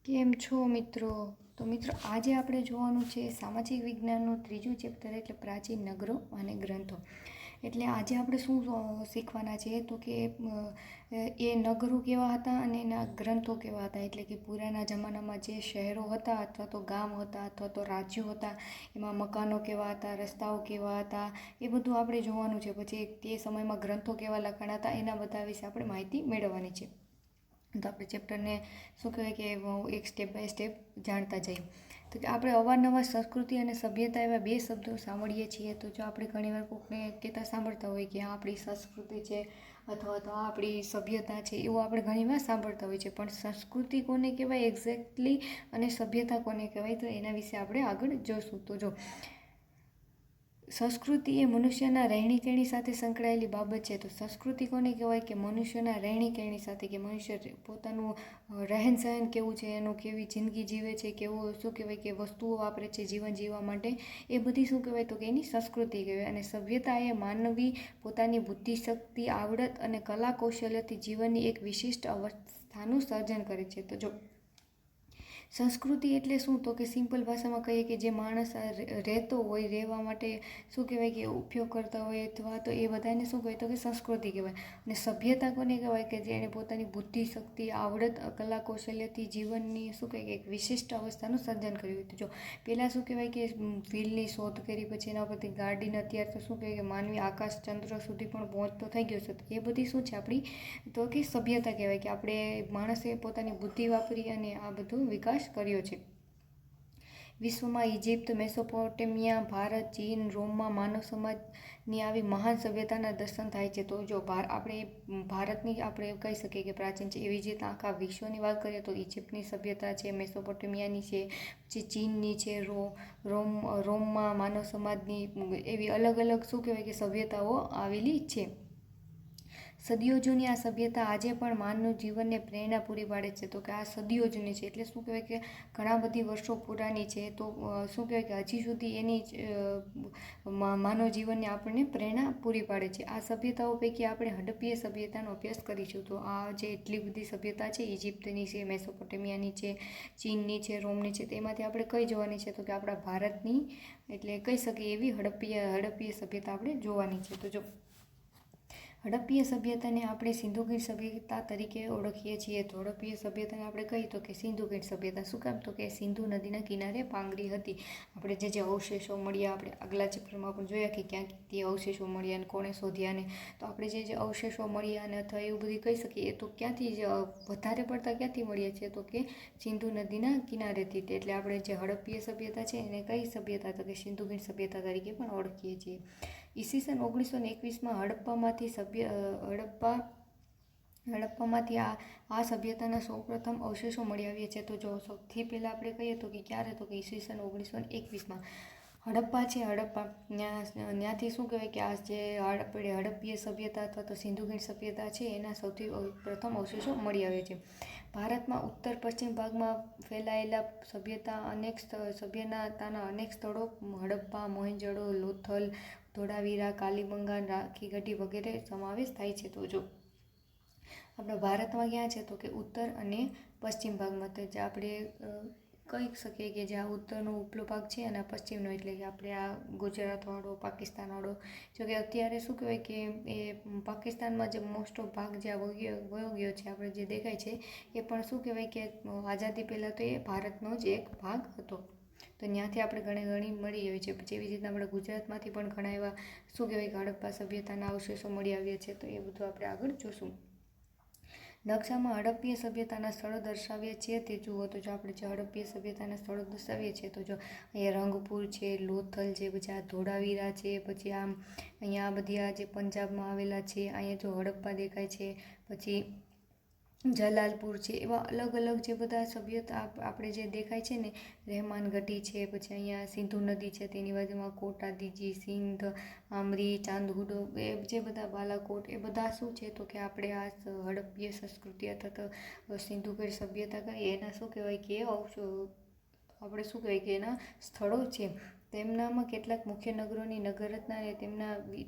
કેમ છો મિત્રો? તો મિત્રો આજે આપણે જોવાનું છે સામાજિક વિજ્ઞાનનું ત્રીજું ચેપ્ટર એટલે પ્રાચીન નગરો અને ગ્રંથો. એટલે આજે આપણે શું શીખવાના છે તો કે એ નગરો કેવા હતા અને એના ગ્રંથો કેવા હતા. એટલે કે પુરાના જમાનામાં જે શહેરો હતા અથવા તો ગામ હતા અથવા તો રાજ્યો હતા એમાં મકાનો કેવા હતા, રસ્તાઓ કેવા હતા, એ બધું આપણે જોવાનું છે. પછી તે સમયમાં ગ્રંથો કેવા લખાણા હતા એના બધા વિશે આપણે માહિતી મેળવવાની છે. તો આપણે ચેપ્ટરને શું કહેવાય કે એક સ્ટેપ બાય સ્ટેપ જાણતા જઈએ. તો કે આપણે અવારનવાર સંસ્કૃતિ અને સભ્યતા એવા બે શબ્દો સાંભળીએ છીએ. તો જો આપણે ઘણીવાર કોઈને કહેતા સાંભળતા હોય કે આ આપણી સંસ્કૃતિ છે અથવા તો આ આપણી સભ્યતા છે, એવું આપણે ઘણીવાર સાંભળતા હોય છે. પણ સંસ્કૃતિ કોને કહેવાય એક્ઝેક્ટલી અને સભ્યતા કોને કહેવાય, તો એના વિશે આપણે આગળ જોશું. તો જો સંસ્કૃતિ એ મનુષ્યના રહેણીકરણી સાથે સંકળાયેલી બાબત છે. તો સંસ્કૃતિ કોને કહેવાય કે મનુષ્યના રહેણીકરણી સાથે, કે મનુષ્ય પોતાનું રહેન સહન કેવું છે, એનું કેવી જિંદગી જીવે છે, કેવું શું કહેવાય કે વસ્તુઓ વાપરે છે જીવન જીવવા માટે, એ બધી શું કહેવાય તો કે એની સંસ્કૃતિ કહેવાય. અને સભ્યતા એ માનવી પોતાની બુદ્ધિશક્તિ, આવડત અને કલા કૌશલ્યથી જીવનની એક વિશિષ્ટ અવસ્થાનું સર્જન કરે છે. તો જો સંસ્કૃતિ એટલે શું તો કે સિમ્પલ ભાષામાં કહીએ કે જે માણસ રહેતો હોય, રહેવા માટે શું કહેવાય કે ઉપયોગ કરતા હોય અથવા તો એ બધાને શું કહેવાય તો કે સંસ્કૃતિ કહેવાય. અને સભ્યતા કોને કહેવાય કે જેણે પોતાની બુદ્ધિ, શક્તિ, આવડત, કલા કૌશલ્યથી જીવનની શું કહેવાય કે એક વિશિષ્ટ અવસ્થાનું સર્જન કર્યું હતું. જો પહેલાં શું કહેવાય કે વ્હીલની શોધ કરી, પછી એના પરથી ગાડીને, અત્યારે તો શું કહેવાય કે માનવી આકાશ ચંદ્ર સુધી પણ પહોંચતો થઈ ગયો છે. એ બધી શું છે આપણી તો કે સભ્યતા કહેવાય કે આપણે માણસે પોતાની બુદ્ધિ વાપરી અને આ બધો વિકાસ કર્યો છે. વિશ્વમાં ઇજિપ્ત, મેસોપોટેમિયા, ભારત, ચીન, રોમમાં માનવ સમાજની આવી મહાન સભ્યતાના દર્શન થાય છે. તો જો આપણે ભારતની આપણે કહી શકીએ કે પ્રાચીન છે, એવી જ રીતે આખા વિશ્વની વાત કરીએ તો ઇજિપ્તની સભ્યતા છે, મેસોપોટેમિયાની છે, પછી ચીનની છે, રોમમાં માનવ સમાજની એવી અલગ અલગ શું કહેવાય કે સભ્યતાઓ આવેલી છે. સદીઓ જૂની આ સભ્યતા આજે પણ માનવ જીવનને પ્રેરણા પૂરી પાડે છે. તો કે આ સદીઓ જૂની છે એટલે શું કહેવાય કે ઘણા બધી વર્ષો પુરાની છે. તો શું કહેવાય કે હજી સુધી એની માનવ જીવનને આપણને પ્રેરણા પૂરી પાડે છે. આ સભ્યતાઓ પૈકી આપણે હડપ્પીય સભ્યતાનો અભ્યાસ કરીશું. તો આ જે એટલી બધી સભ્યતા છે, ઇજિપ્તની છે, મેસોપોટેમિયાની છે, ચીનની છે, રોમની છે, તેમાંથી આપણે કઈ જોવાની છે તો કે આપણા ભારતની એટલે કહી શકીએ એવી હડપ્પીય સભ્યતા આપણે જોવાની છે. તો જો હડપ્પીય સભ્યતાને આપણે સિંધુકીળ સભ્યતા તરીકે ઓળખીએ છીએ. તો હડપ્પીય સભ્યતાને આપણે કહીએ તો કે સિંધુકીળ સભ્યતા. શું કામ તો કે સિંધુ નદીના કિનારે પાંગરી હતી. આપણે જે અવશેષો મળ્યા, આપણે આગલા ચેપ્ટરમાં પણ જોયા કે ક્યાં તે અવશેષો મળ્યા અને કોણે શોધ્યા ને. તો આપણે જે અવશેષો મળ્યા અને અથવા એવું બધું કહી શકીએ, એ તો ક્યાંથી વધારે પડતા ક્યાંથી મળ્યા છે તો કે સિંધુ નદીના કિનારેથી. એટલે આપણે જે હડપ્પીય સભ્યતા છે એને કઈ સભ્યતા તો કે સિંધુકીળ સભ્યતા તરીકે પણ ઓળખીએ છીએ. ઈસવીસન 1921માં હડપ્પામાંથી આ સભ્યતાના સૌપ્રથમ અવશેષો મળી આવ્યા છે. તો જો સૌથી પહેલાં આપણે કહીએ તો કે ક્યારે તો કે ઈસવીસન 1921માં હડપ્પા છે. ત્યાંથી શું કહેવાય કે આ જે આપણે હડપ્પીય સભ્યતા અથવા તો સિંધુકીળ સભ્યતા છે એના સૌથી પ્રથમ અવશેષો મળી આવ્યા છે. ભારતમાં ઉત્તર પશ્ચિમ ભાગમાં ફેલાયેલા સભ્યતાના અનેક સ્થળો હડપ્પા, મોહેંજોદડો, લોથલ, ધોળાવીરા, કાલીબંગા, રાખીગઢી વગેરે સમાવેશ થાય છે. તો જો આપણા ભારતમાં ક્યાં છે તો કે ઉત્તર અને પશ્ચિમ ભાગમાં. તો જે આપણે કહી શકીએ કે જે આ ઉત્તરનો ઉપલો ભાગ છે અને પશ્ચિમનો એટલે કે આપણે આ ગુજરાતવાળો, પાકિસ્તાનવાળો. જો કે અત્યારે શું કહેવાય કે એ પાકિસ્તાનમાં જે મોસ્ટ ઓફ ભાગ જે વયો ગયો છે આપણે જે દેખાય છે, એ પણ શું કહેવાય કે આઝાદી પહેલાં તો એ ભારતનો જ એક ભાગ હતો. તો ત્યાંથી આપણે ઘણી મળી આવી છે. જેવી રીતના આપણે ગુજરાતમાંથી પણ ઘણા એવા શું કહેવાય કે હડપ્પા સભ્યતાના અવશેષો મળી આવ્યા છે. તો એ બધું આપણે આગળ જોશું. નકશામાં હડપ્પીય સભ્યતાના સ્થળો દર્શાવ્યા છે તે જુઓ. તો જો આપણે જે હડપ્પીય સભ્યતાના સ્થળો દર્શાવીએ છીએ તો જો અહીંયા રંગપુર છે, લોથલ છે, પછી આ ધોળાવીરા છે, પછી અહીંયા આ બધી આ જે પંજાબમાં આવેલા છે, અહીંયા જો હડપ્પા દેખાય છે, પછી જલાલપુર છે, એવા અલગ અલગ જે બધા સભ્યતા આપણે જે દેખાય છે ને, રહેમાનગઢી છે, પછી અહીંયા સિંધુ નદી છે, તેની બાજુમાં કોટા દીજી, સિંધ, આમરી, ચાંદગુડો, એ જે બધા બાલાકોટ, એ બધા શું છે તો કે આપણે આ હડપ્પીય સંસ્કૃતિ અથવા તો સિંધુકીળ સભ્યતા કહીએ એના શું કહેવાય કે આપણે શું કહેવાય કે એના સ્થળો છે. તેમનામાં કેટલાક મુખ્ય નગરોની નગરરચના અને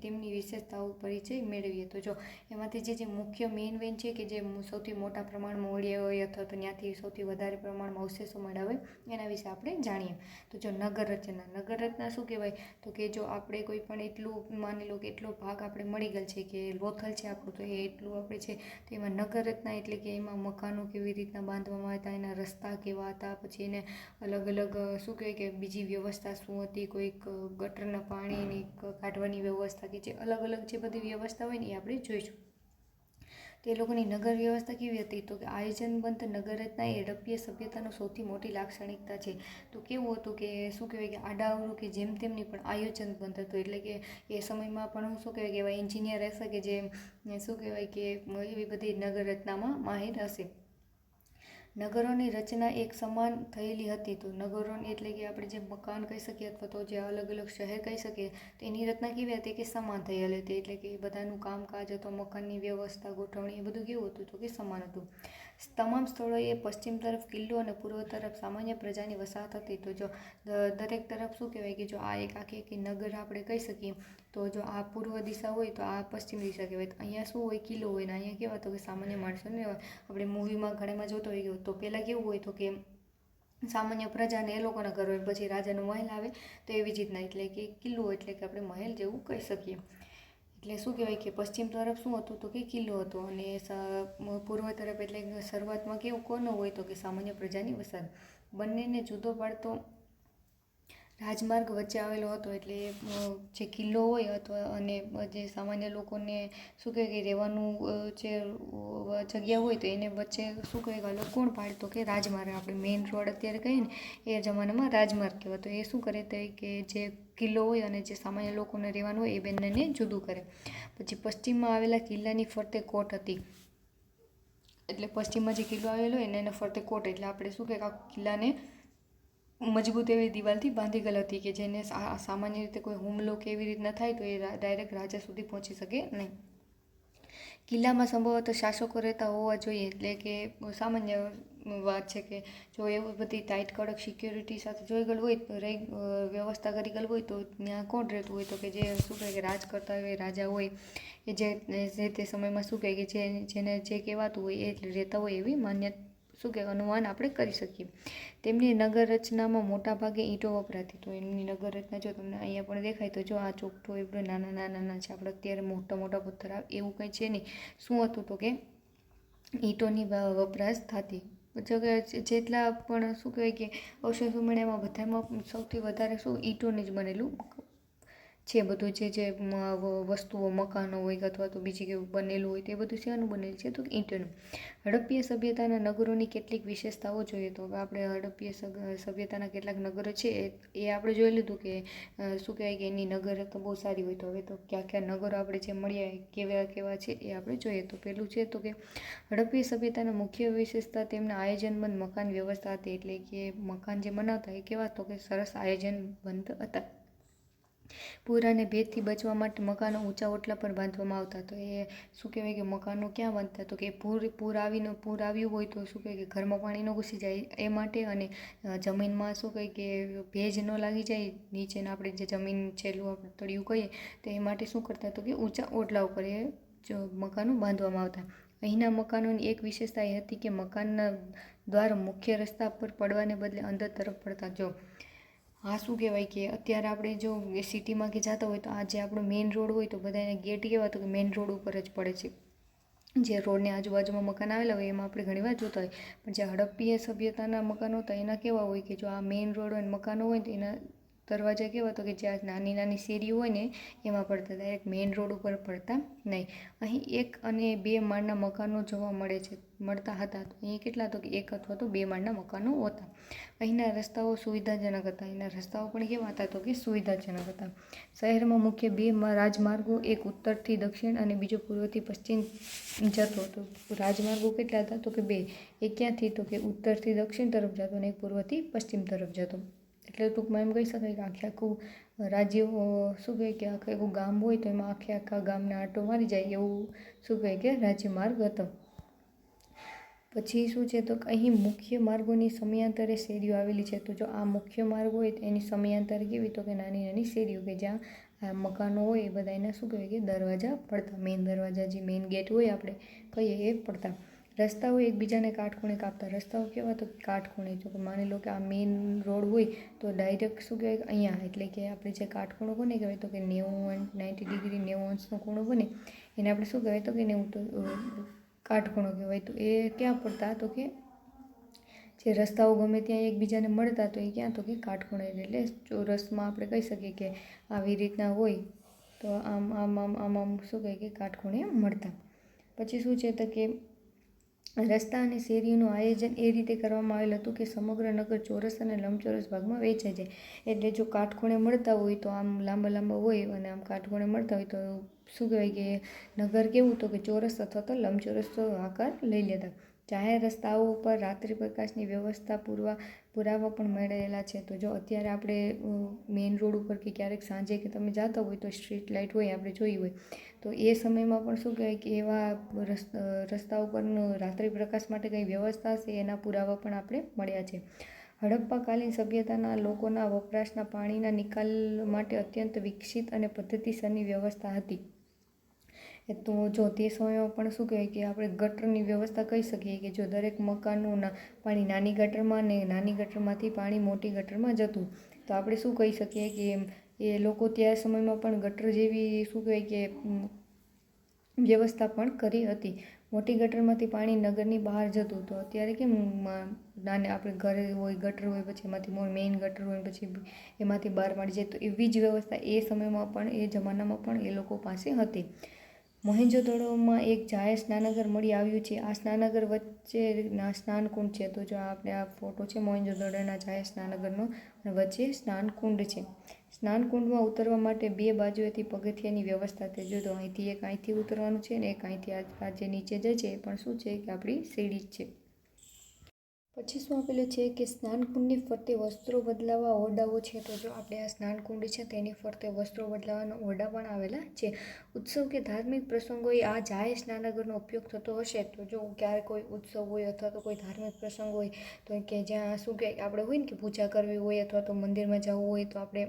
તેમની વિશેષતાઓ પરિચય મેળવીએ. તો જો એમાંથી જે મુખ્ય મેઇન છે કે જે સૌથી મોટા પ્રમાણમાં મળ્યા હોય અથવા તો ત્યાંથી સૌથી વધારે પ્રમાણમાં અવશેષો મળ્યા હોય એના વિશે આપણે જાણીએ. તો જો નગરરચના શું કહેવાય? તો કે જો આપણે કોઈ પણ એટલું માની લો કે એટલો ભાગ આપણે મળી ગયેલ છે કે લોથલ છે આપણું, તો એ એટલું આપણે છે તો એમાં નગરરચના એટલે કે એમાં મકાનો કેવી રીતના બાંધવામાં આવ્યા હતા, એના રસ્તા કેવા હતા, પછી એને અલગ અલગ શું કહેવાય કે બીજી વ્યવસ્થા શું હતી, કોઈક ગટરના પાણીની કાઢવાની વ્યવસ્થા કે જે અલગ અલગ જે બધી વ્યવસ્થા હોય ને એ આપણે જોઈશું. તો એ લોકોની નગર વ્યવસ્થા કેવી હતી? તો કે આયોજનબદ્ધ નગરરચના એ હડપ્પીય સભ્યતાનો સૌથી મોટી લાક્ષણિકતા છે. તો કેવું હતું કે શું કહેવાય કે આડાઅવળું કે જેમ તેમની પણ આયોજનબદ્ધ હતું, એટલે કે એ સમયમાં પણ શું કહેવાય કે એવા એન્જિનિયર હશે કે જે શું કહેવાય કે એવી બધી નગરરચનામાં માહિર હશે. નગરોની રચના એક સમાન થયેલી હતી. તો નગરોની એટલે કે આપણે જે મકાન કહી શકીએ અથવા તો જે અલગ અલગ શહેર કહી શકીએ તો એની રચના કેવી હતી કે સમાન થયેલી હતી, એટલે કે બધાનું કામકાજ અથવા મકાનની વ્યવસ્થા ગોઠવણી એ બધું કેવું હતું તો કે સમાન હતું. તમામ સ્થળોએ પશ્ચિમ તરફ કિલ્લો અને પૂર્વ તરફ સામાન્ય પ્રજાની વસાહત હતી. તો જો દરેક તરફ શું કહેવાય કે જો આ એક આખી નગર આપણે કહી શકીએ તો જો આ પૂર્વ દિશા હોય તો આ પશ્ચિમ દિશા કહેવાય. તો અહીંયા શું હોય? કિલ્લો હોય ને અહીંયા કેવા તો કે સામાન્ય માણસોને આપણે મૂવીમાં ઘણામાં જોતો હોય તો પહેલાં કેવું હોય તો કે સામાન્ય પ્રજાને એ લોકોના ઘર હોય, પછી રાજાનો મહેલ આવે તો એવી જ રીતના, એટલે કે કિલ્લો એટલે કે આપણે મહેલ જેવું કહી શકીએ. એટલે શું કહેવાય કે પશ્ચિમ તરફ શું હતું તો કે કિલ્લો હતો અને પૂર્વ તરફ એટલે શરૂઆતમાં કેવું કોનો હોય તો કે સામાન્ય પ્રજાની વસાહત. બંનેને જુદો પાડતો રાજમાર્ગ વચ્ચે આવેલો હતો, એટલે જે કિલ્લો હોય અથવા અને જે સામાન્ય લોકોને શું કહેવાય કે રહેવાનું જે જગ્યા હોય તો એને વચ્ચે શું કહેવાય અલગ કોણ પાડતો કે રાજમાર્ગ. આપણે મેઇન રોડ અત્યારે કહીએ ને એ જમાનામાં રાજમાર્ગ કહેવાય. તો એ શું કરે તો કે જે કિલ્લો હોય અને જે સામાન્ય લોકોને રહેવાનું હોય એ બંનેને જુદું કરે. પછી પશ્ચિમમાં આવેલા કિલ્લાની ફરતે કોટ હતી, એટલે પશ્ચિમમાં જે કિલ્લો આવેલો હોય ને એને ફરતે કોટ, એટલે આપણે શું કહેવાય આ કિલ્લાને મજબૂત એવી દિવાલથી બાંધી ગયેલ હતી કે જેને સામાન્ય રીતે કોઈ હુમલો કે એવી રીતના થાય તો એ ડાયરેક્ટ રાજા સુધી પહોંચી શકે નહીં. કિલ્લામાં સંભવતઃ શાસકો રહેતા હોવા જોઈએ, એટલે કે સામાન્ય વાત છે કે જો એવું બધી ટાઈટ કડક સિક્યોરિટી સાથે જોઈ ગયેલું હોય વ્યવસ્થા કરી ગયેલું હોય તો ત્યાં કોણ રહેતું હોય તો કે જે શું કહે કે રાજ કરતા હોય રાજા હોય એ જે તે સમયમાં શું કહે કે જેને જે કહેવાતું હોય એ રહેતા હોય એવી માન્યતા શું કે અનુમાન આપણે કરી શકીએ. તેમની નગર રચનામાં મોટાભાગે ઈંટો વપરાતી. તો એમની નગર રચના જો તમને અહીંયા પણ દેખાય તો જો આ ચોકઠો એ નાના છે, આપણે અત્યારે મોટા મોટા પથ્થર એવું કંઈ છે નહીં. શું હતું તો કે ઈંટોની વપરાશ થતી. જો કે જેટલા પણ શું કહેવાય કે અવશેષો મળ્યા એમાં બધામાં સૌથી વધારે શું ઈંટોને જ બનેલું છે બધું, જે વસ્તુઓ મકાનો હોય અથવા તો બીજી કેવું બનેલું હોય તે બધું શેનું બનેલું છે તો ઈંટોનું. હડપ્પીય સભ્યતાના નગરોની કેટલીક વિશેષતાઓ જોઈએ તો આપણે હડપ્પીય સભ્યતાના કેટલાક નગરો છે એ આપણે જોઈ લીધું કે શું કહેવાય કે એની નગર તો બહુ સારી હોય. તો હવે તો કયા નગરો આપણે જે મળ્યા કેવા કેવા છે એ આપણે જોઈએ. તો પહેલું છે તો કે હડપ્પીય સભ્યતાના મુખ્ય વિશેષતા તેમના આયોજનબદ્ધ મકાન વ્યવસ્થા હતી, એટલે કે મકાન જે બનાવતા એ કેવા તો કે સરસ આયોજનબદ્ધ હતા. પૂર અને ભેજથી બચવા માટે મકાનો ઊંચા ઓટલા પર બાંધવામાં આવતા. તો એ શું કહેવાય કે મકાનો ક્યાં બાંધતા તો કે પૂર આવ્યું હોય તો શું કહેવાય કે ઘરમાં પાણી ન ઘૂસી જાય એ માટે, અને જમીનમાં શું કહે કે ભેજ ન લાગી જાય નીચેના આપણે જે જમીન છેલ્લું આપણે તળિયું કહીએ તો એ માટે શું કરતા તો કે ઊંચા ઓટલા ઉપર એ મકાનો બાંધવામાં આવતા. અહીંના મકાનોની એક વિશેષતા એ હતી કે મકાનના દ્વાર મુખ્ય રસ્તા પર પડવાને બદલે અંદર તરફ પડતા. જો આ શું કહેવાય કે અત્યારે આપણે જો સિટીમાં કે જતા હોય તો આ જે આપણો મેઇન રોડ હોય તો બધા એને ગેટ કેવા તો કે મેઇન રોડ ઉપર જ પડે છે. જે રોડની આજુબાજુમાં મકાન આવેલા હોય એમાં આપણે ઘણીવાર જોતા હોય, પણ જે હડપ્પીય સભ્યતાના મકાનો હતા એના કેવા હોય કે જો આ મેઇન રોડ હોય મકાનો હોય તો એના દરવાજા કેવા તો કે જ્યાં નાની નાની શેરીઓ હોય ને એમાં પડતા, ડાયરેક્ટ મેઇન રોડ ઉપર પડતા નહીં. અહીં 1 અને 2 માળના મકાનો જોવા મળતા હતા. તો અહીં કેટલા તો કે 1 અથવા તો 2 માળના મકાનો હતા. અહીંના રસ્તાઓ સુવિધાજનક હતા. અહીંના રસ્તાઓ પણ કેવા હતા તો કે સુવિધાજનક હતા. શહેરમાં મુખ્ય 2 રાજમાર્ગો, એક ઉત્તરથી દક્ષિણ અને બીજો પૂર્વથી પશ્ચિમ જતો હતો. રાજમાર્ગો કેટલા હતા તો કે 2, એક ક્યાંથી તો કે ઉત્તરથી દક્ષિણ તરફ જતો અને એક પૂર્વથી પશ્ચિમ તરફ જતો. એટલે ટૂંકમાં એમ કહી શકાય કે આખે આખું રાજ્ય શું કહે કે આખે આખું ગામ હોય તો એમાં આખા ગામને આંટો મારી જાય એવું શું કહે કે રાજ્યમાર્ગ હતો. પછી શું છે તો કે અહીં મુખ્ય માર્ગોની સમયાંતરે શેરીઓ આવેલી છે. તો જો આ મુખ્ય માર્ગ હોય તો એની સમયાંતરે કેવી તો કે નાની નાની શેરીઓ કે જ્યાં આ મકાનો હોય એ બધા એના શું કહેવાય કે દરવાજા પડતા, મેઇન દરવાજા જે મેઇન ગેટ હોય આપણે કહીએ એ પડતા. રસ્તાઓ એકબીજાને કાટખૂણે કાપતા. રસ્તાઓ કેવા તો કાટખૂણે, જો કે માની લો કે આ મેઇન રોડ હોય તો ડાયરેક્ટ શું કહેવાય કે અહીંયા એટલે કે આપણે જે કાટખૂણો કોને કહેવાય તો કે 90 ડિગ્રી 90 અંશનો ખૂણો બને એને આપણે શું કહેવાય તો કે 90 કાટખૂણો કહેવાય. તો એ ક્યાં પડતા તો કે જે રસ્તાઓ ગમે ત્યાં એકબીજાને મળતા તો એ ક્યાં તો કે કાટખૂણે, એટલે ચોરસમાં આપણે કહી શકીએ કે આવી રીતના હોય તો આમ આમ આમ આમ આમ શું કહે કે કાટખૂણે મળતા. પછી શું છે તો કે રસ્તા અને શેરીઓનું આયોજન એ રીતે કરવામાં આવેલું હતું કે સમગ્ર નગર ચોરસ અને લંબચોરસ ભાગમાં વેચાઈ જાય. એટલે જો કાટખૂણે મળતા હોય તો આમ લાંબા લાંબા હોય અને આમ કાટખૂણે મળતા હોય તો શું કહેવાય કે નગર કેવું તો કે ચોરસ અથવા તો લંબચોરસ આકાર લઈ લેતા. જાહેર રસ્તાઓ ઉપર રાત્રિ પ્રકાશની વ્યવસ્થા પુરાવા પણ મળેલા છે. તો જો અત્યારે આપણે મેઇન રોડ ઉપર કે ક્યારેક સાંજે કે તમે જતા હોય તો સ્ટ્રીટ લાઇટ હોય આપણે જોઈ હોય તો એ સમયમાં પણ શું કહેવાય કે એવા રસ્તા ઉપરનું રાત્રિ પ્રકાશ માટે કંઈ વ્યવસ્થા હશે એના પુરાવા પણ આપણે મળ્યા છે. હડપ્પાકાલીન સભ્યતાના લોકોના વપરાશના પાણીના નિકાલ માટે અત્યંત વિકસિત અને પદ્ધતિસરની વ્યવસ્થા હતી. તો જો તે સમયમાં પણ શું કહેવાય કે આપણે ગટરની વ્યવસ્થા કહી શકીએ કે જો દરેક મકાનનું પાણી નાની ગટરમાં ને નાની ગટરમાંથી પાણી મોટી ગટરમાં જતું. તો આપણે શું કહી શકીએ કે એ લોકો ત્યાં સમયમાં પણ ગટર જેવી શું કહેવાય કે વ્યવસ્થા પણ કરી હતી. મોટી ગટરમાંથી પાણી નગરની બહાર જતું. તો અત્યારે કેમ નાને આપણે ઘરે હોય ગટર હોય પછી એમાંથી મેઇન ગટર હોય પછી એમાંથી બહાર મળી જાય તો એવી જ વ્યવસ્થા એ સમયમાં પણ એ જમાનામાં પણ એ લોકો પાસે હતી. મોહેંજો-દડોમાં એક જાહેર સ્નાનાગર મળી આવ્યું છે. આ સ્નાનાગર વચ્ચે સ્નાનકુંડ છે. તો જો આપણે આ ફોટો છે મોહેંજો-દડોના જાહેર સ્નાનાગરનો અને વચ્ચે સ્નાનકુંડ છે. સ્નાનકુંડમાં ઉતરવા માટે બે બાજુએથી પગથિયાની વ્યવસ્થા છે. જો તો અહીંથી ઉતરવાનું છે ને એક અહીંથી આ જે નીચે જાય છે એ પણ શું છે કે આપણી સીડી જ છે. પછી શું આપેલું છે કે સ્નાનકુંડની ફરતે વસ્ત્રો બદલાવા ઓરડાઓ છે. તો જો આપણે આ સ્નાનકુંડ છે તેની ફરતે વસ્ત્રો બદલાવાના ઓરડા પણ આવેલા છે. ઉત્સવ કે ધાર્મિક પ્રસંગોએ આ જાહેર સ્નાનાગરનો ઉપયોગ થતો હશે. તો જો ક્યારેક કોઈ ઉત્સવ હોય અથવા તો કોઈ ધાર્મિક પ્રસંગ હોય તો કે જ્યાં શું કે આપણે હોય ને કે પૂજા કરવી હોય અથવા તો મંદિરમાં જવું હોય તો આપણે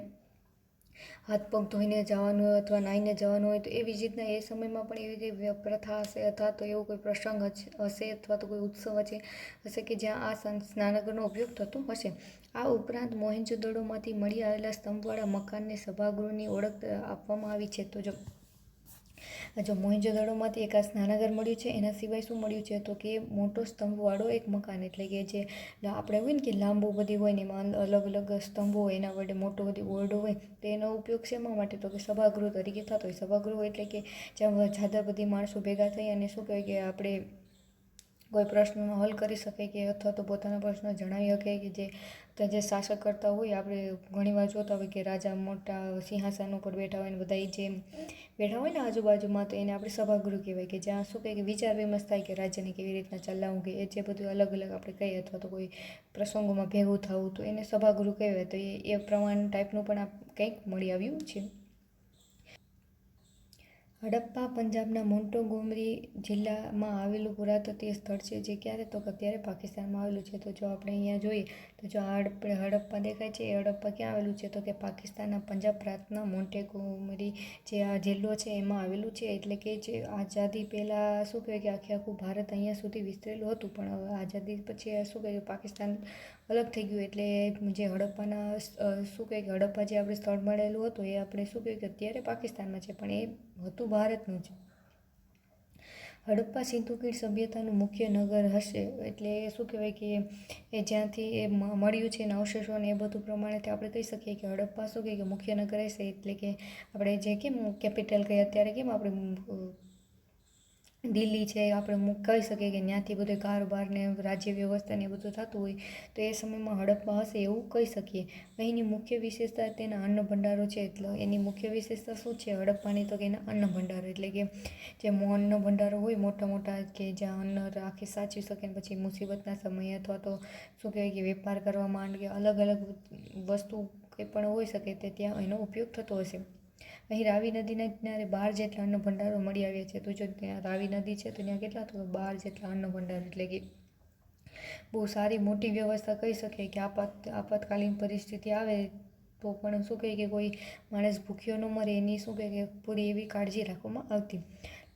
હાથ પગ ધોઈને જવાનું હોય અથવા નાહીને જવાનું હોય તો એવી જ રીતના એ સમયમાં પણ એવી કંઈ પ્રથા હશે અથવા તો એવો કોઈ પ્રસંગ હશે અથવા તો કોઈ ઉત્સવ હશે કે જ્યાં આ સ્નાનાગરનો ઉપયોગ થતો હશે. આ ઉપરાંત મોહેંજો-દડોમાંથી મળી આવેલા સ્તંભવાળા મકાનને સભાગૃહની ઓળખ આપવામાં આવી છે. તો જો મોહેંજો-દડોમાંથી એક આ સ્નાનાગર મળ્યું છે. એના સિવાય શું મળ્યું છે તો કે મોટો સ્તંભવાળો એક મકાન એટલે કે જે આપણે હોય ને કે લાંબુ બધી હોય ને એમાં અલગ અલગ સ્તંભો હોય એના વડે મોટો બધી ઓરડો હોય તો એનો ઉપયોગ શેમાં માટે તો કે સભાગૃહ તરીકે થતો હોય. સભાગૃહ એટલે કે જ્યાં જાજા બધી માણસો ભેગા થઈ અને શું કહેવાય કે આપણે કોઈ પ્રશ્નનો હલ કરી શકે કે અથવા તો પોતાના પ્રશ્નો જણાવી શકે કે જે શાસક કરતા હોય આપણે ઘણીવાર જોતા હોય કે રાજા મોટા સિંહાસન ઉપર બેઠા હોય ને બધા જે બેઠા હોય ને આજુબાજુમાં તો એને આપણે સભાગૃહ કહેવાય કે જ્યાં શું કહે કે વિચાર વિમર્શ થાય કે રાજ્યને કેવી રીતના ચલાવવું કે એ જે બધું અલગ અલગ આપણે કહીએ અથવા તો કોઈ પ્રસંગોમાં ભેગું થવું તો એને સભાગૃહ કહેવાય. તો એ પ્રમાણે ટાઈપનું પણ આ કંઈક મળી આવ્યું છે. હડપ્પા પંજાબના મોન્ટેગોમરી જિલ્લામાં આવેલું પુરાતત્વીય સ્થળ છે જે ક્યારે તો અત્યારે પાકિસ્તાનમાં આવેલું છે. તો જો આપણે અહીંયા જોઈએ તો જો આ હડપ્પા દેખાય છે એ હડપ્પા ક્યાં આવેલું છે તો કે પાકિસ્તાનના પંજાબ પ્રાંતના મોન્ટેગોમરી જે આ જિલ્લો છે એમાં આવેલું છે. એટલે કે જે આઝાદી પહેલાં શું કહેવાય કે આખું ભારત અહીંયા સુધી વિસ્તરેલું હતું પણ હવે આઝાદી પછી શું કહેવાય પાકિસ્તાન અલગ થઈ ગયું એટલે જે હડપ્પાના શું કહે કે હડપ્પા જે આપણે સ્થળ મળેલું હતું એ આપણે શું કહેવાય કે અત્યારે પાકિસ્તાનમાં છે પણ એ હતું ભારતનું જ. હડપ્પા સિંધુ કીળ સભ્યતાનું મુખ્ય નગર હશે એટલે શું કહેવાય કે એ જ્યાંથી એ મળ્યું છે એના અવશેષો ને એ બધું પ્રમાણેથી આપણે કહી શકીએ કે હડપ્પા શું કહે કે મુખ્ય નગર હશે. એટલે કે આપણે જે કેમ કેપિટલ કહીએ અત્યારે કેમ આપણે દિલ્હી છે આપણે કહી શકીએ કે ત્યાંથી બધું કારોબાર ને રાજ્ય વ્યવસ્થા ને એ બધું થતું હોય તો એ સમયમાં હડપ્પા હશે એવું કહી શકીએ. અહીંની મુખ્ય વિશેષતા તેના અન્ન ભંડારો છે. એટલે એની મુખ્ય વિશેષતા શું છે હડપ્પાની તો કે એના અન્ન ભંડારો એટલે કે જે અન્ન ભંડારો હોય મોટા મોટા કે જ્યાં અન્ન રાખી સાચવી શકે ને પછી મુસીબતના સમયે અથવા તો શું કહેવાય કે વેપાર કરવા માંડ કે અલગ અલગ વસ્તુ કંઈ પણ હોઈ શકે તે ત્યાં એનો ઉપયોગ થતો હશે. અહીં રાવી નદીના કિનારે 12 જેટલા અન્ન ભંડારો મળી આવ્યા છે. તો જો ત્યાં રાવી નદી છે તો ત્યાં કેટલા તો 12 જેટલા અન્ન ભંડાર એટલે કે બહુ સારી મોટી વ્યવસ્થા કહી શકીએ કે આપાતકાલીન પરિસ્થિતિ આવે તો પણ શું કહે કે કોઈ માણસ ભૂખ્યો ન મરે એની શું કહે કે પૂરી એવી કાળજી રાખવામાં આવતી.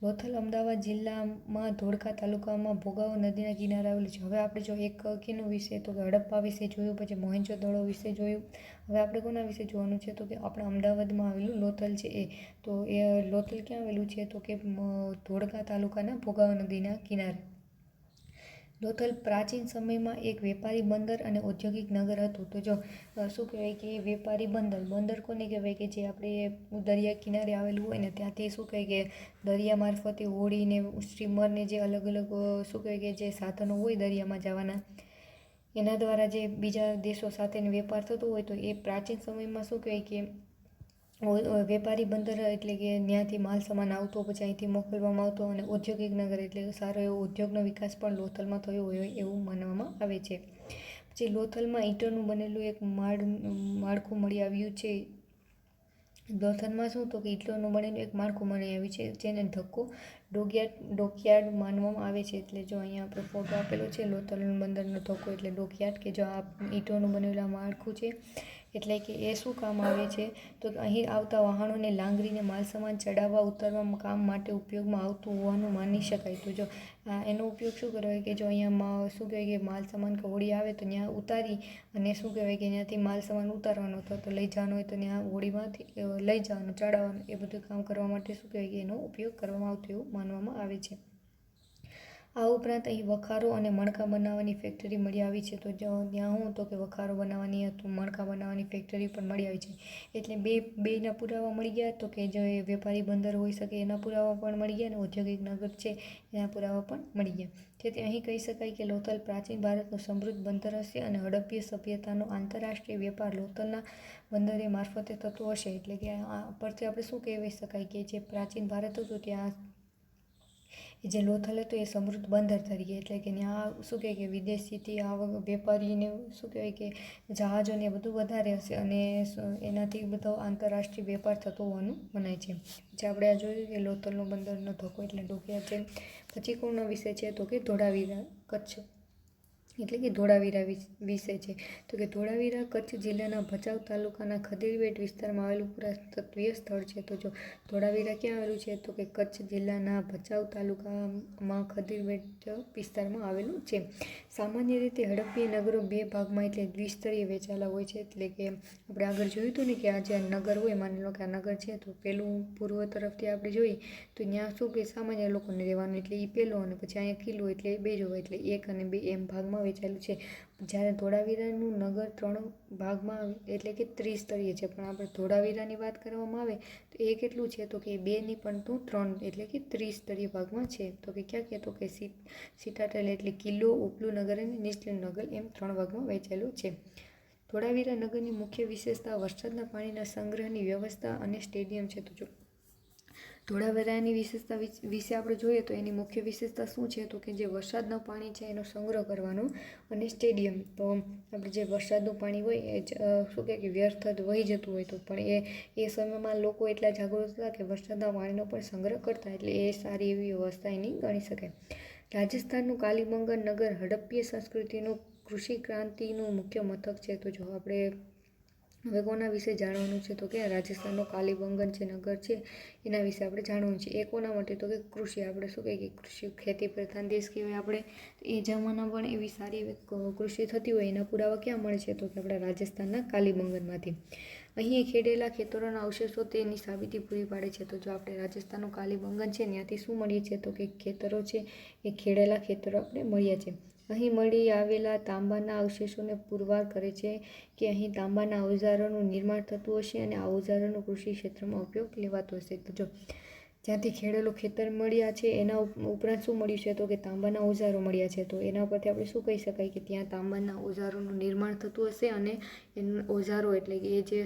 લોથલ અમદાવાદ જિલ્લામાં ધોળકા તાલુકામાં ભોગાવો નદીના કિનારે આવેલું છે. હવે આપણે જો એક કેનો વિશે તો કે હડપ્પા વિશે જોયું, પછી મોહેંજો-દડો વિશે જોયું. હવે આપણે કોના વિશે જોવાનું છે તો કે આપણા અમદાવાદમાં આવેલું લોથલ છે એ. તો એ લોથલ ક્યાં આવેલું છે તો કે ધોળકા તાલુકાના ભોગાવો નદીના કિનારે. લોથલ પ્રાચીન સમયમાં એક વેપારી બંદર અને ઔદ્યોગિક નગર હતું. તો જો શું કહેવાય કે વેપારી બંદર કોને કહેવાય કે જે આપણે દરિયા કિનારે આવેલું હોય ને ત્યાંથી શું કહે કે દરિયા મારફતે હોડીને સ્ટીમરને જે અલગ અલગ શું કહેવાય કે જે સાધનો હોય દરિયામાં જવાના એના દ્વારા જે બીજા દેશો સાથેનો વેપાર થતો હોય તો એ પ્રાચીન સમયમાં શું કહેવાય કે વેપારી બંદર એટલે કે ત્યાંથી માલ સામાન આવતો, પછી અહીંથી મોકલવામાં આવતો, અને ઔદ્યોગિક નગર એટલે સારો એવો ઉદ્યોગનો વિકાસ પણ લોથલમાં થયો હોય એવું માનવામાં આવે છે. પછી લોથલમાં ઈંટોનું બનેલું એક માળખું મળી આવ્યું છે. લોથલમાં શું તો કે ઈંટોનું બનેલું એક માળખું મળી આવ્યું છે જેને ડોકયાર્ડ માનવામાં આવે છે. એટલે જો અહીંયા આપણે ફોટો આપેલો છે લોથલ બંદરનો ધક્કો એટલે ડોકયાર્ડ, કે જો આ ઈંટોનું બનેલું માળખું છે એટલે કે એ શું કામ આવે છે તો અહીં આવતા વાહનોને લાંગરીને માલસામાન ચડાવવા ઉતારવા કામ માટે ઉપયોગમાં આવતું હોવાનું માની શકાય. તો જો એનો ઉપયોગ શું કહેવાય કે જો અહીંયા શું કહેવાય કે માલસામાન કે હોડી આવે તો ત્યાં ઉતારી અને શું કહેવાય કે ત્યાંથી માલસામાન ઉતારવાનો હતો તો લઈ જવાનો હોય તો ત્યાં હોડીમાંથી લઈ જવાનું, ચડાવવાનું, એ બધું કામ કરવા માટે શું કહેવાય કે એનો ઉપયોગ કરવામાં આવતો એવું માનવામાં આવે છે. આ ઉપરાંત અહીં વખારો અને મણકા બનાવવાની ફેક્ટરી મળી આવી છે. તો ત્યાં હું તો કે વખારો બનાવવાની હતું, મણકા બનાવવાની ફેક્ટરી પણ મળી આવી છે. એટલે બેના પુરાવા મળી ગયા. તો કે જો એ વેપારી બંદર હોઈ શકે એના પુરાવા પણ મળી ગયા અને ઔદ્યોગિક નગર છે એના પુરાવા પણ મળી ગયા. તેથી અહીં કહી શકાય કે લોથલ પ્રાચીન ભારતનું સમૃદ્ધ બંદર હશે અને હડપ્પીય સભ્યતાનો આંતરરાષ્ટ્રીય વેપાર લોથલના બંદરે મારફતે થતો હશે. એટલે કે આ પરથી આપણે શું કહેવાય શકાય કે જે પ્રાચીન ભારત હતું ત્યાં જે લોથલ હતું એ સમૃદ્ધ બંદર તરીકે, એટલે કે ત્યાં શું કહે કે વિદેશીથી આ વેપારીને શું કહેવાય કે જહાજોને બધું વધારે હશે અને એનાથી બધો આંતરરાષ્ટ્રીય વેપાર થતો હોવાનું મનાય છે. જે આપણે આ જોયું કે લોથલનો બંદરનો ધક્કો એટલે ડોકયાર્ડ છે. પછી કોનો વિષય છે તો કે ધોળાવીરા કચ્છ એટલે કે ધોળાવીરા વિશે છે. તો કે ધોળાવીરા કચ્છ જિલ્લાના ભચાઉ તાલુકાના ખદીરબેટ વિસ્તારમાં આવેલું પુરાતત્વીય સ્થળ છે. તો જો ધોળાવીરા ક્યાં આવેલું છે તો કે કચ્છ જિલ્લાના ભચાઉ તાલુકામાં ખદીરબેટ વિસ્તારમાં આવેલું છે. સામાન્ય રીતે હડપ્પીય નગરો બે ભાગમાં એટલે દ્વિસ્તરીય વહેંચાયેલા હોય છે. એટલે કે આપણે આગળ જોયું હતું ને કે આ જે નગર હોય, માની લો કે આ નગર છે તો પેલું પૂર્વ તરફથી આપણે જોઈએ તો ત્યાં શું કે સામાન્ય લોકોને રહેવાનું એટલે એ પહેલો, અને પછી અહીંયા કિલ્લો એટલે બીજો, એટલે 1 અને 2 એમ ભાગમાં વહેંચાયેલું છે. જ્યારે ધોળાવીરાનું નગર 3 ભાગમાં એટલે કે ત્રિસ્તરીય છે. પણ આપણે ધોળાવીરાની વાત કરવામાં આવે તો એ કેટલું છે તો કે 2 નહીં પણ તો 3 એટલે કે ત્રિસ્તરીય ભાગમાં છે. તો કે ક્યાં કે તો કે સિટાડેલ એટલે કિલ્લો, ઉપલું નગર અને નીચલું નગર એમ 3 ભાગમાં વહેંચાયેલું છે. ધોળાવીરા નગરની મુખ્ય વિશેષતા વરસાદના પાણીના સંગ્રહની વ્યવસ્થા અને સ્ટેડિયમ છે. તો જો ધોળાવીરાની વિશેષતા વિશે આપણે જોઈએ તો એની મુખ્ય વિશેષતા શું છે તો કે જે વરસાદનું પાણી છે એનો સંગ્રહ કરવાનો અને સ્ટેડિયમ. તો આપણે જે વરસાદનું પાણી હોય એ શું કહે કે વ્યર્થ વહી જતું હોય તો પણ એ સમયમાં લોકો એટલા જાગૃત હતા કે વરસાદના પાણીનો પણ સંગ્રહ કરતા, એટલે એ સારી એવી વ્યવસ્થા એની ગણી શકાય. રાજસ્થાનનું કાલીબંગન નગર હડપ્પીય સંસ્કૃતિનું કૃષિ ક્રાંતિનું મુખ્ય મથક છે. તો જો આપણે હવે કોના વિશે જાણવાનું છે તો કે રાજસ્થાનનો કાલીબંગન જે નગર છે એના વિશે આપણે જાણવાનું છે. એ કોના માટે તો કે કૃષિ, આપણે શું કહીએ કે કૃષિ ખેતી પ્રધાન દેશ કહેવાય આપણે. એ જમાના પણ એવી સારી એવી કૃષિ થતી હોય એના પુરાવા ક્યાં મળે છે તો કે આપણા રાજસ્થાનના કાલીબંગનમાંથી. અહીં ખેડેલા ખેતરોના અવશેષો તેની સાબિતી પૂરી પાડે છે. તો જો આપણે રાજસ્થાનનું કાલીબંગન છે ત્યાંથી શું મળીએ છે તો કે ખેતરો છે એ ખેડેલા ખેતરો આપણે મળ્યા છે. અહીં મળી આવેલા તાંબાના અવશેષોને પુરવાર કરે છે કે અહીં તાંબાના અવજારોનું નિર્માણ થતું હશે અને આ અવજારોનો કૃષિ ક્ષેત્રમાં ઉપયોગ લેવાતો હશે. તો જો જ્યાંથી ખેડેલું ખેતર મળ્યા છે એના ઉપરાંત શું મળ્યું છે તો કે તાંબાના ઓજારો મળ્યા છે. તો એના પરથી આપણે શું કહી શકાય કે ત્યાં તાંબાના ઓજારોનું નિર્માણ થતું હશે અને એના ઓજારો એટલે કે એ જે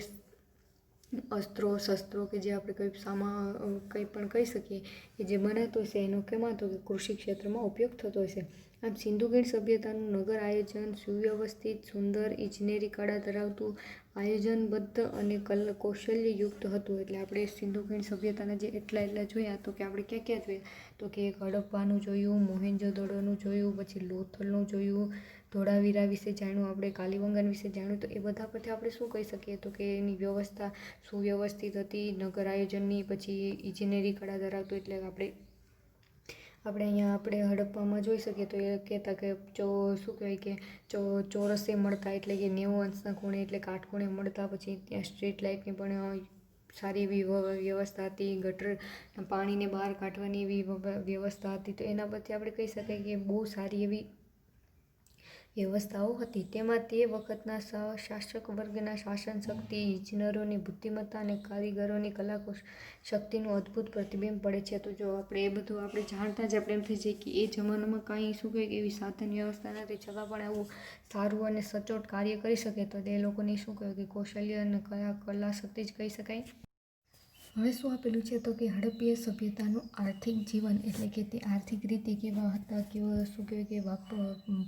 અસ્ત્રો શસ્ત્રો કે જે આપણે કંઈ પણ કહી શકીએ કે જે બનાતો હશે એનો કેમાં તો કે કૃષિ ક્ષેત્રમાં ઉપયોગ થતો હશે. આમ સિંધુ ખીણ સભ્યતાનું નગર આયોજન સુવ્યવસ્થિત, સુંદર, ઇજનેરી કળા ધરાવતું, આયોજનબદ્ધ અને કૌશલ્યયુક્ત હતું. એટલે આપણે સિંધુ ખીણ સભ્યતાના જે એટલા જોયા તો કે આપણે ક્યાં જોયા તો કે એક હડપ્પાનું જોયું, મોહેંજો-દડોનું જોયું, પછી લોથલનું જોયું, ધોળાવીરા વિશે જાણ્યું, આપણે કાલીબંગન વિશે જાણ્યું. તો એ બધા પરથી આપણે શું કહી શકીએ તો કે એની વ્યવસ્થા સુવ્યવસ્થિત હતી, નગર આયોજનની, પછી ઇજનેરી કળા ધરાવતું. એટલે આપણે અહીંયા આપણે હડપ્પામાં જોઈ શકીએ તો એ કહેતા કે શું કહેવાય કે ચોરસે મળતા, એટલે કે 90 અંશના ખૂણે, એટલે કાટખૂણે મળતા. પછી ત્યાં સ્ટ્રીટ લાઇટની પણ સારી એવી વ્યવસ્થા હતી, ગટર પાણીને બહાર કાઢવાની એવી વ્યવસ્થા હતી. તો એના પરથી આપણે કહી શકાય કે બહુ સારી એવી વ્યવસ્થાઓ હતી. તેમાં તે વખતના શાસક વર્ગના શાસન શક્તિ, ઇજનેરોની બુદ્ધિમત્તા અને કારીગરોની કલા શક્તિનું અદ્ભુત પ્રતિબિંબ પડે છે. તો જો આપણે એ બધું આપણે જાણતા જ આપણે એમ થઈ જાય કે એ જમાનામાં કાંઈ શું કહે કે એવી સાધન વ્યવસ્થા નથી, છતાં પણ આવું સારું અને સચોટ કાર્ય કરી શકે. તો એ લોકોની શું કહેવાય કે કૌશલ્ય અને કલા શક્તિ જ કહી શકાય. હવે શું આપેલું છે તો કે હડપ્પીય સભ્યતાનું આર્થિક જીવન, એટલે કે તે આર્થિક રીતે કેવા હતા, કેવા શું કહેવાય કે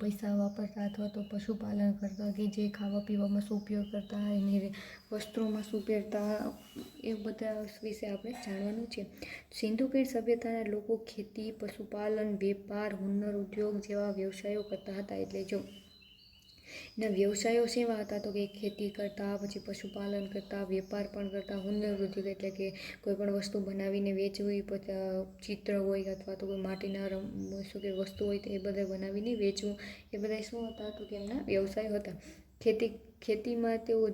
પૈસા વાપરતા અથવા તો પશુપાલન કરતા, કે જે ખાવા પીવામાં શું ઉપયોગ કરતા, એની વસ્ત્રોમાં શું પહેરતા, એ બધા વિશે આપણે જાણવાનું છે. સિંધુ ખીણ સભ્યતાના લોકો ખેતી, પશુપાલન, વેપાર, હુન્નર ઉદ્યોગ જેવા વ્યવસાયો કરતા હતા. એટલે જો એના વ્યવસાયો સેવા હતા તો કે ખેતી કરતા, પછી પશુપાલન કરતા, વેપાર પણ કરતા, હુન્નર ઉદ્યોગ એટલે કે કોઈ પણ વસ્તુ બનાવીને વેચવી, ચિત્ર હોય અથવા તો કોઈ માટીના શું કે વસ્તુ હોય તો એ બધા બનાવીને વેચવું, એ બધા શું હતા તો કે એમના વ્યવસાયો હતા. ખેતીમાં તેઓ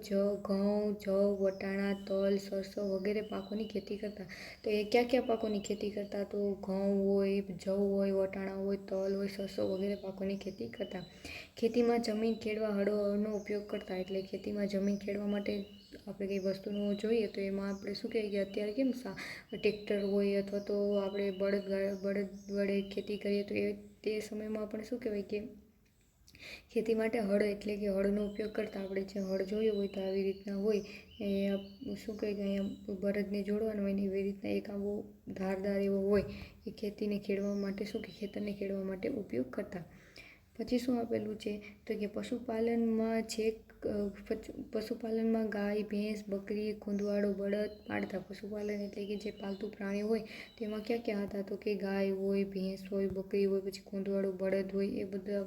ઘઉં, જવ, વટાણા, તલ, સરસવ વગેરે પાકોની ખેતી કરતા. તો એ કયા પાકોની ખેતી કરતા? તો ઘઉં હોય, જવ હોય, વટાણા હોય, તલ હોય, સરસવ વગેરે પાકોની ખેતી કરતા. ખેતીમાં જમીન ખેડવા હળનો ઉપયોગ કરતા. એટલે ખેતીમાં જમીન ખેડવા માટે આપણે કંઈ વસ્તુનું જોઈએ તો એમાં આપણે શું કહીએ કે અત્યારે કેમ ટ્રેક્ટર હોય અથવા તો આપણે બળદ વડે ખેતી કરીએ તો તે સમયમાં આપણે શું કહેવાય કે ખેતી માટે હળ, એટલે કે હળનો ઉપયોગ કરતા. આપણે જે હળ જોયો હોય તો આવી રીતના હોય, એ શું કહે કે અહીંયા બળદને જોડવાનું હોય ને એવી રીતના એક આવો ધારદાર એવો હોય, એ ખેતીને ખેડવા માટે શું કે ખેતરને ખેડવા માટે ઉપયોગ કરતા. પછી શું આપેલું છે તો કે પશુપાલનમાં ગાય, ભેંસ, બકરી, કુંદવાડો, બળદ પાળતા. પશુપાલન એટલે કે જે પાલતુ પ્રાણીઓ હોય તેમાં ક્યાં હતા તો કે ગાય હોય, ભેંસ હોય, બકરી હોય, પછી કુંદવાડો, બળદ હોય, એ બધા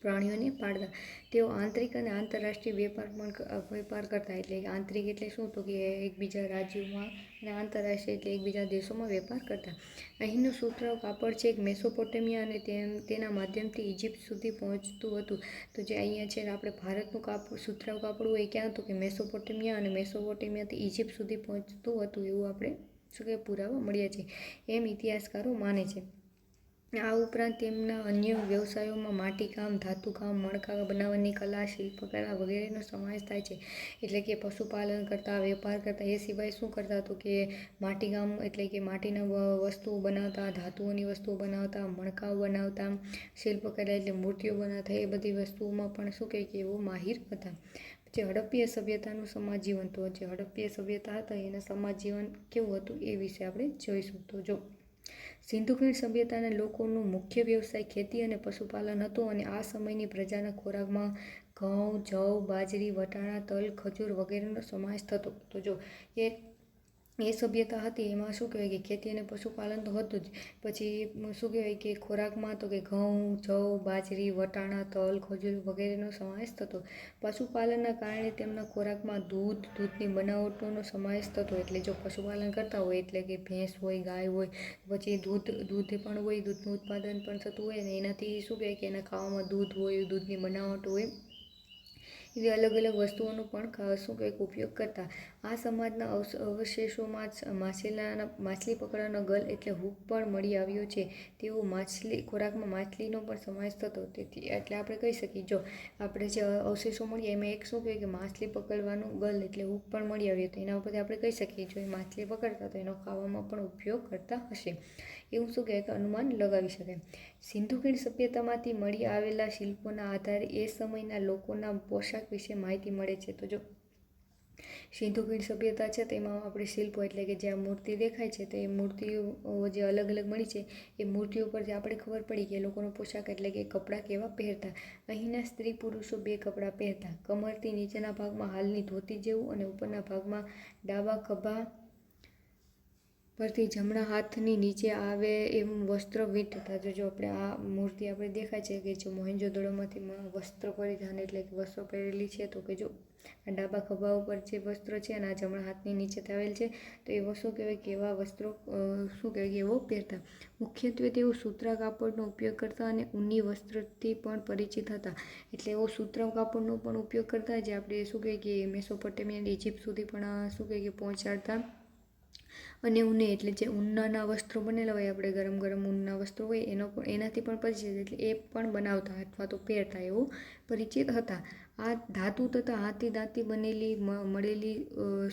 પ્રાણીઓને પાળતા. તેઓ આંતરિક અને આંતરરાષ્ટ્રીય વેપાર કરતા. એટલે આંતરિક એટલે શું તો કે એકબીજા રાજ્યોમાં, અને આંતરરાષ્ટ્રીય એટલે એકબીજા દેશોમાં વેપાર કરતા. અહીંનું સુતરાઉ કાપડ છેક મેસોપોટેમિયા અને તેના માધ્યમથી ઇજિપ્ત સુધી પહોંચતું હતું. તો જે અહીંયા છે આપણે ભારતનું સુતરાઉ કાપડ હોય ક્યાં હતું કે મેસોપોટેમિયા, અને મેસોપોટેમિયાથી ઇજિપ્ત સુધી પહોંચતું હતું, એવું આપણે શું કે પુરાવા મળ્યા છે, એમ ઇતિહાસકારો માને છે. આ ઉપરાંત તેમના અન્ય વ્યવસાયોમાં માટીકામ, ધાતુકામ, મણકા બનાવવાની કલા, શિલ્પકલા વગેરેનો સમાવેશ થાય છે. એટલે કે પશુપાલન કરતા, વેપાર કરતા, એ સિવાય શું કરતા તો કે માટીકામ એટલે કે માટીના વસ્તુઓ બનાવતા, ધાતુઓની વસ્તુઓ બનાવતા, મણકાઓ બનાવતા, શિલ્પકલા એટલે મૂર્તિઓ બનાવતા. એ બધી વસ્તુઓમાં પણ શું કહે કે એવો માહિર હતા. જે હડપ્પીય સભ્યતાનું સમાજ જીવન, તો જે હડપ્પીય સભ્યતા હતા એના સમાજ જીવન કેવું હતું એ વિશે આપણે જોઈશું. તો જો સિંધુ ખીણ સભ્યતાના લોકોનું મુખ્ય વ્યવસાય ખેતી અને પશુપાલન હતો, અને આ સમયની પ્રજાના ખોરાકમાં ઘઉં, જવ, બાજરી, વટાણા, તલ, ખજૂર વગેરેનો સમાવેશ થતો. તો જો એ સભ્યતા હતી એમાં શું કહેવાય કે ખેતી અને પશુપાલન તો હતું જ, પછી શું કહેવાય કે ખોરાકમાં તો કે ઘઉં, જવ, બાજરી, વટાણા, તલ, ખજૂર વગેરેનો સમાવેશ થતો. પશુપાલનના કારણે તેમના ખોરાકમાં દૂધની બનાવટોનો સમાવેશ થતો. એટલે જો પશુપાલન કરતા હોય એટલે કે ભેંસ હોય, ગાય હોય, પછી દૂધ પણ હોય, દૂધનું ઉત્પાદન પણ થતું હોય, અને એનાથી શું કહેવાય કે એના ખાવામાં દૂધ હોય, દૂધની બનાવટ હોય, એવી અલગ અલગ વસ્તુઓનો પણ શું કહેવાય ઉપયોગ કરતા. આ સમાજના અવશેષોમાં માછલી પકડવાનો ગલ એટલે હૂક પણ મળી આવ્યો છે. તેઓ ખોરાકમાં માછલીનો પણ સમાવેશ થતો. તેથી એટલે આપણે કહી શકીએ જો આપણે જે અવશેષો મળ્યા એમાં એક શું કહેવાય કે માછલી પકડવાનું ગલ એટલે હૂક પણ મળી આવ્યું, તો એના ઉપરથી આપણે કહી શકીએ જો એ માછલી પકડતા તો એનો ખાવામાં પણ ઉપયોગ કરતા હશે, એવું શું કહેવાય કે અનુમાન લગાવી શકાય. સિંધુ ખીણ સભ્યતામાંથી મળી આવેલા શિલ્પોના આધારે એ સમયના લોકોના પોશાક વિશે માહિતી મળે છે. તો જો સિંધુ ખીણ સભ્યતા છે તેમાં આપણે શિલ્પો એટલે કે જે આ મૂર્તિ દેખાય છે તો એ મૂર્તિઓ જે અલગ અલગ મળી છે એ મૂર્તિઓ પરથી આપણે ખબર પડી કે એ લોકોનો પોશાક એટલે કે કપડાં કેવા પહેરતા. અહીંના સ્ત્રી પુરુષો 2 કપડાં પહેરતા, કમરથી નીચેના ભાગમાં હાલની ધોતી જેવું અને ઉપરના ભાગમાં ડાબા ખભા પરથી જમણા હાથની નીચે આવે એમ વસ્ત્ર વીંટતા. જો આપણે આ મૂર્તિ આપણે દેખાય છે કે જો મોહેંજો-દડોમાંથી વસ્ત્ર પરિધાન એટલે કે વસ્ત્રો પહેરેલી છે, તો કે જો આ ડાબા ખભા ઉપર જે વસ્ત્ર છે અને આ જમણા હાથની નીચે આવેલ છે, તો એવો શું કહેવાય કે એવા વસ્ત્રો શું કહેવાય કે એવો પહેરતા. મુખ્યત્વે તેઓ સૂત્રા કાપડનો ઉપયોગ કરતા અને ઊની વસ્ત્રથી પણ પરિચિત હતા. એટલે એવો સૂત્રા કાપડનો પણ ઉપયોગ કરતા, જે આપણે શું કહેવાય કે મેસોપોટેમિયા ઇજિપ્ત સુધી પણ શું કહેવાય કે પહોંચાડતા. અને ઊને એટલે જે ઊનના વસ્ત્રો બનેલા હોય, આપણે ગરમ ગરમ ઊનના વસ્ત્રો હોય એનાથી પણ પરિચિત, એટલે એ પણ બનાવતા અથવા તો પહેરતા એવું પરિચિત હતા. આ ધાતુ તથા હાથી દાંતથી બનેલી મળેલી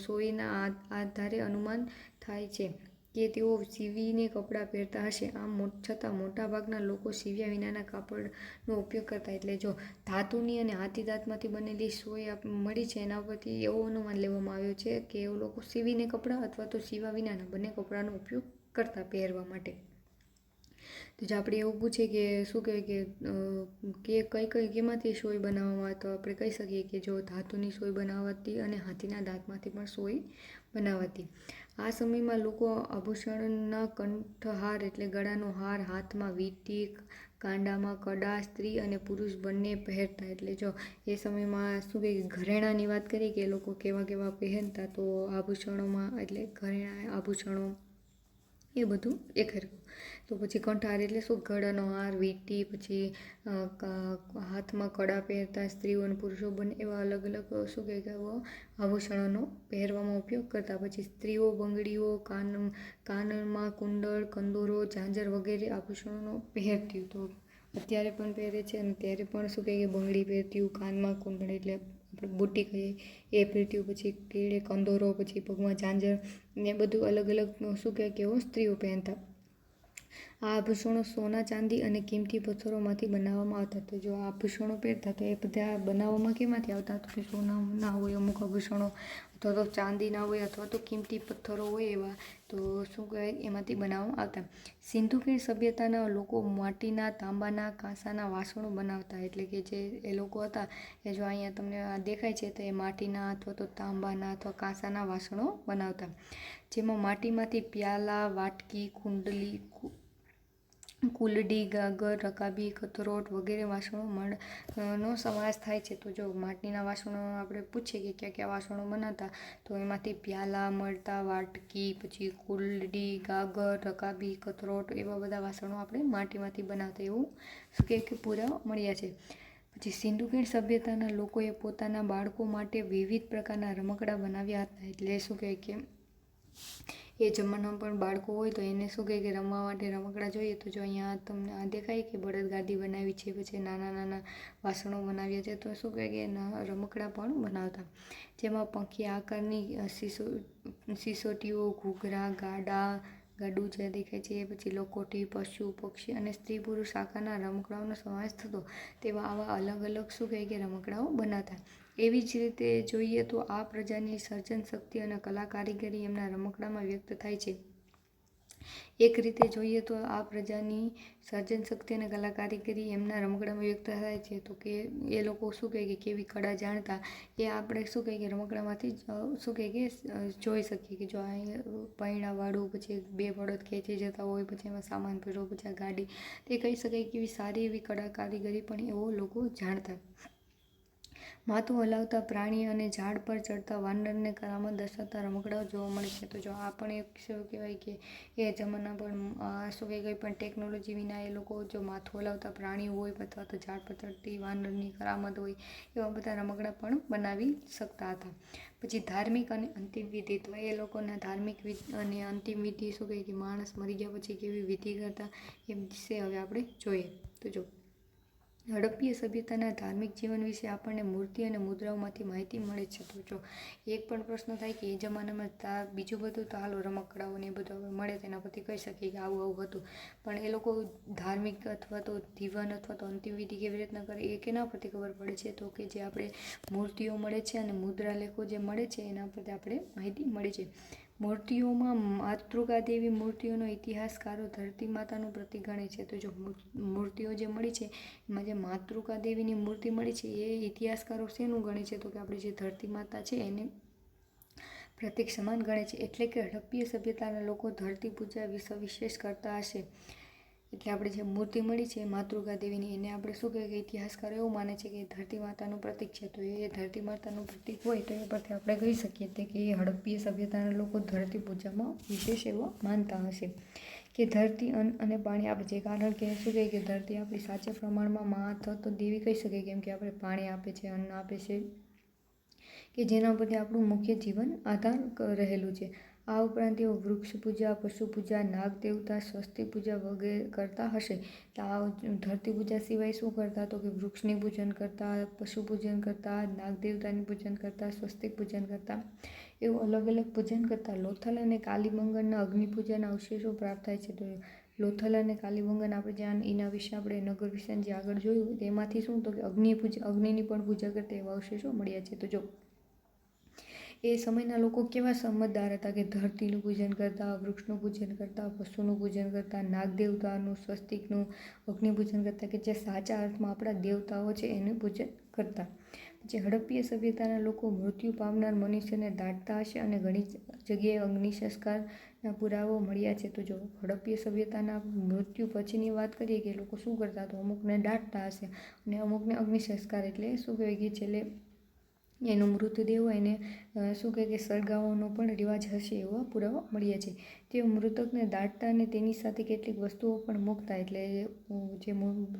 સોયના આધારે અનુમાન થાય છે કે તેઓ સીવીને કપડાં પહેરતા હશે. આમ છતાં મોટાભાગના લોકો સીવ્યા વિનાના કાપડનો ઉપયોગ કરતા. એટલે જો ધાતુની અને હાથી દાંતમાંથી બનેલી સોય મળી છે, એના પરથી એવો અનુમાન લેવામાં આવ્યો છે કે એ લોકો સીવીને કપડાં અથવા તો સીવા વિનાના બંને કપડાનો ઉપયોગ કરતા પહેરવા માટે. તો જો આપણે એવું પૂછીએ કે શું કહેવાય કે કઈ કેમાંથી સોય બનાવવામાં, તો આપણે કહી શકીએ કે જો ધાતુની સોય બનાવવાતી અને હાથીના દાંતમાંથી પણ સોય બનાવવાતી. આ સમયમાં લોકો આભૂષણના કંઠહાર એટલે ગળાનો હાર, હાથમાં વીંટી, કાંડામાં કડા સ્ત્રી અને પુરુષ બંને પહેરતા. એટલે જો એ સમયમાં શું કહે ઘરેણાંની વાત કરીએ કે એ લોકો કેવા કેવા પહેરતા, તો આભૂષણોમાં એટલે ઘરેણાં, આભૂષણો એ બધું એ કર્યું. તો પછી કંઠહાર એટલે શું ગળાનો હાર, વીંટી, પછી હાથમાં કડા પહેરતા સ્ત્રીઓ અને પુરુષો બંને એવા અલગ અલગ શું કહે કે આભૂષણોનો પહેરવામાં ઉપયોગ કરતા. પછી સ્ત્રીઓ બંગડીઓ, કાનમાં કુંડળ, કંદોરો, ઝાંઝર વગેરે આભૂષણોનો પહેરતી. તો અત્યારે પણ પહેરે છે અને ત્યારે પણ શું કહે કે બંગડી પહેરતી, કાનમાં કુંડળ એટલે આપણે બુટ્ટી કહીએ એ પહેરતી, પછી કેળે કંદોરો, પછી પગમાં ઝાંઝર ને બધું અલગ અલગ શું કહે કે એવો સ્ત્રીઓ પહેરતા. આ આભૂષણો સોના, ચાંદી અને કિંમતી પથ્થરોમાંથી બનાવવામાં આવતા. તો જો આભૂષણો પહેરતા તો એ બધા બનાવવામાં કેમાંથી આવતા, તો કે સોનાના હોય અમુક આભૂષણો, અથવા તો ચાંદીના હોય, અથવા તો કિંમતી પથ્થરો હોય એવા, તો શું કહેવાય એમાંથી બનાવવામાં આવતા. સિંધુ ખીણ સભ્યતાના લોકો માટીના, તાંબાના, કાંસાના વાસણો બનાવતા. એટલે કે જે એ લોકો હતા એ જો અહીંયા તમને દેખાય છે, તો એ માટીના અથવા તો તાંબાના અથવા કાંસાના વાસણો બનાવતા. જેમાં માટીમાંથી પ્યાલા, વાટકી, કુલડી, ગાગર, રકાબી, કથરોટ વગેરે વાસણોનો સમાવેશ થાય છે. તો જો માટીના વાસણો આપણે પૂછીએ કે કયા કયા વાસણો બનાવતા, તો એમાંથી પ્યાલા મળતા, વાટકી, પછી કુલડી, ગાગર, રકાબી, કથરોટ એવા બધા વાસણો આપણે માટીમાંથી બનાવતા એવું શું કહે કે પુરાવા મળ્યા છે. પછી સિંધુ ખીણ સભ્યતાના લોકોએ પોતાના બાળકો માટે વિવિધ પ્રકારના રમકડા બનાવ્યા હતા. એટલે શું કહે કે એ જમાનામાં પણ બાળકો હોય તો એને શું કહે કે રમવા માટે રમકડા જોઈએ. તો જો અહીંયા તમને આ દેખાય કે બળદગાડી બનાવી છે, પછી નાના નાના વાસણો બનાવ્યા છે, તો શું કહે કે રમકડા પણ બનાવતા. જેમાં પંખી આકારની સિસોટીઓ, ઘૂઘરા, ગાડું જે દેખાય છે, પછી લખોટી, પશુ, પક્ષી અને સ્ત્રી પુરુષ આકારના રમકડાઓનો સમાવેશ થતો. તેવા આવા અલગ અલગ શું કહે કે રમકડાઓ બનાવતા. એવી જ રીતે જોઈએ તો આ પ્રજાની સર્જન શક્તિ અને કલા કારીગરી એમના રમકડામાં વ્યક્ત થાય છે. એક રીતે જોઈએ તો આ પ્રજાની સર્જન શક્તિ અને કલા કારીગરી એમના રમકડામાં વ્યક્ત થાય છે. તો કે એ લોકો શું કહે કે કેવી કળા જાણતા, એ આપણે શું કહે કે રમકડામાંથી શું કહે કે જોઈ શકીએ. કે જો આ પૈણાવાળું, પછી બે બળદ ખેંચી જતા હોય, પછી એમાં સામાન ભર્યો, પછી આ ગાડી, તે કહી શકાય કે એવી સારી એવી કળા કારીગરી પણ એવો લોકો જાણતા. માથું હલાવતા પ્રાણી અને ઝાડ પર ચડતા વાનરને કરામત દર્શાવતા રમકડાઓ જોવા મળે છે. તો જો આ પણ એક શું કહેવાય કે એ જમાના પણ શું કહે કંઈ પણ ટેકનોલોજી વિના એ લોકો જો માથું હલાવતા પ્રાણીઓ હોય અથવા તો ઝાડ પર ચડતી વાનરની કરામત હોય એવા બધા રમકડા પણ બનાવી શકતા હતા. પછી ધાર્મિક અને અંતિમ વિધિ, તો એ લોકોના ધાર્મિક અને અંતિમ વિધિ શું કહે કે માણસ મરી ગયા પછી કેવી વિધિ કરતા એ વિશે હવે આપણે જોઈએ. તો જો હડપ્પીય સભ્યતાના ધાર્મિક જીવન વિશે આપણને મૂર્તિ અને મુદ્રાઓમાંથી માહિતી મળે છે. તો જો એક પણ પ્રશ્ન થાય કે એ જમાનામાં બીજું બધું તો હાલો રમકડાઓ ને એ બધું મળે તેના પરથી કહી શકીએ કે આવું આવું હતું, પણ એ લોકો ધાર્મિક અથવા તો જીવન અથવા તો અંતિમ વિધિ કેવી રીતના કરે એ કેના પરથી ખબર પડે છે, તો કે જે આપણે મૂર્તિઓ મળે છે અને મુદ્રા લેખો જે મળે છે એના પરથી આપણે માહિતી મળે છે. મૂર્તિઓમાં માતૃકા દેવી મૂર્તિઓનો ઇતિહાસકારો ધરતી માતાનું પ્રતીક ગણે છે. તો જો મૂર્તિઓ જે મળી છે એમાં જે માતૃકા દેવીની મૂર્તિ મળી છે એ ઇતિહાસકારો શેનું ગણે છે, તો કે આપણે જે ધરતી માતા છે એને પ્રતીક સમાન ગણે છે. એટલે કે હડપ્પીય સભ્યતાના લોકો ધરતી પૂજા સવિશેષ કરતા હશે. એટલે આપણે જે મૂર્તિ મળી છે માતૃકા દેવીની, એને આપણે શું કહેવાય કે ઇતિહાસકારો એવું માને છે કે ધરતી માતાનું પ્રતીક છે. તો એ ધરતી માતાનું પ્રતીક હોય તો એ પરથી આપણે કહી શકીએ કે એ હડપ્પીય સભ્યતાના લોકો ધરતી પૂજામાં વિશેષ એવો માનતા હશે. કે ધરતી, અન્ન અને પાણી આપે છે. કારણ કે શું કહે કે ધરતી આપણી સાચા પ્રમાણમાં મા અથવા તો દેવી કહી શકીએ, કેમ કે આપણે પાણી આપે છે, અન્ન આપે છે, કે જેના પરથી આપણું મુખ્ય જીવન આધાર રહેલું છે. આ ઉપરાંત તેઓ વૃક્ષ પૂજા, પશુ પૂજા, નાગ દેવતા, સ્વસ્તિક પૂજા વગેરે કરતા હશે. તો આ ધરતી પૂજા સિવાય શું કરતા? તો કે વૃક્ષની પૂજન કરતા, પશુ પૂજન કરતા, નાગ દેવતાની પૂજન કરતા, સ્વસ્તિક પૂજન કરતા, એવું અલગ અલગ પૂજન કરતા. લોથલ અને કાલીબંગનના અગ્નિ પૂજાના અવશેષો પ્રાપ્ત થાય છે. તો લોથલ અને કાલીબંગન આપણે જ્યાં એના વિશે આપણે નગર વિશે જે આગળ જોયું તેમાંથી શું તો કે અગ્નિની પણ પૂજા કરતા એવા અવશેષો મળ્યા છે. તો જો એ સમયના લોકો કેવા સમજદાર હતા કે ધરતીનું પૂજન કરતા, વૃક્ષનું પૂજન કરતા, પશુનું પૂજન કરતા, નાગ દેવતાનું, સ્વસ્તિકનું, અગ્નિ પૂજન કરતા, કે જે સાચા અર્થમાં આપણા દેવતાઓ છે એનું પૂજન કરતા. જે હડપ્પીય સભ્યતાના લોકો મૃત્યુ પામનાર મનુષ્યને દાટતા હશે અને ઘણી જગ્યાએ અગ્નિ સંસ્કારના પુરાવો મળ્યા છે. તો જો હડપ્પીય સભ્યતાના મૃત્યુ પછીની વાત કરીએ કે લોકો શું કરતા, તો અમુકને દાટતા હશે અને અમુકને અગ્નિ સંસ્કાર એટલે શું કહેવાય કે છેલ્લે એનો મૃતદેહ હોય એને શું કહે કે સળગાવવાનો પણ રિવાજ હશે એવા પુરાવા મળ્યા છે. તેઓ મૃતકને દાટતા અને તેની સાથે કેટલીક વસ્તુઓ પણ મૂકતા. એટલે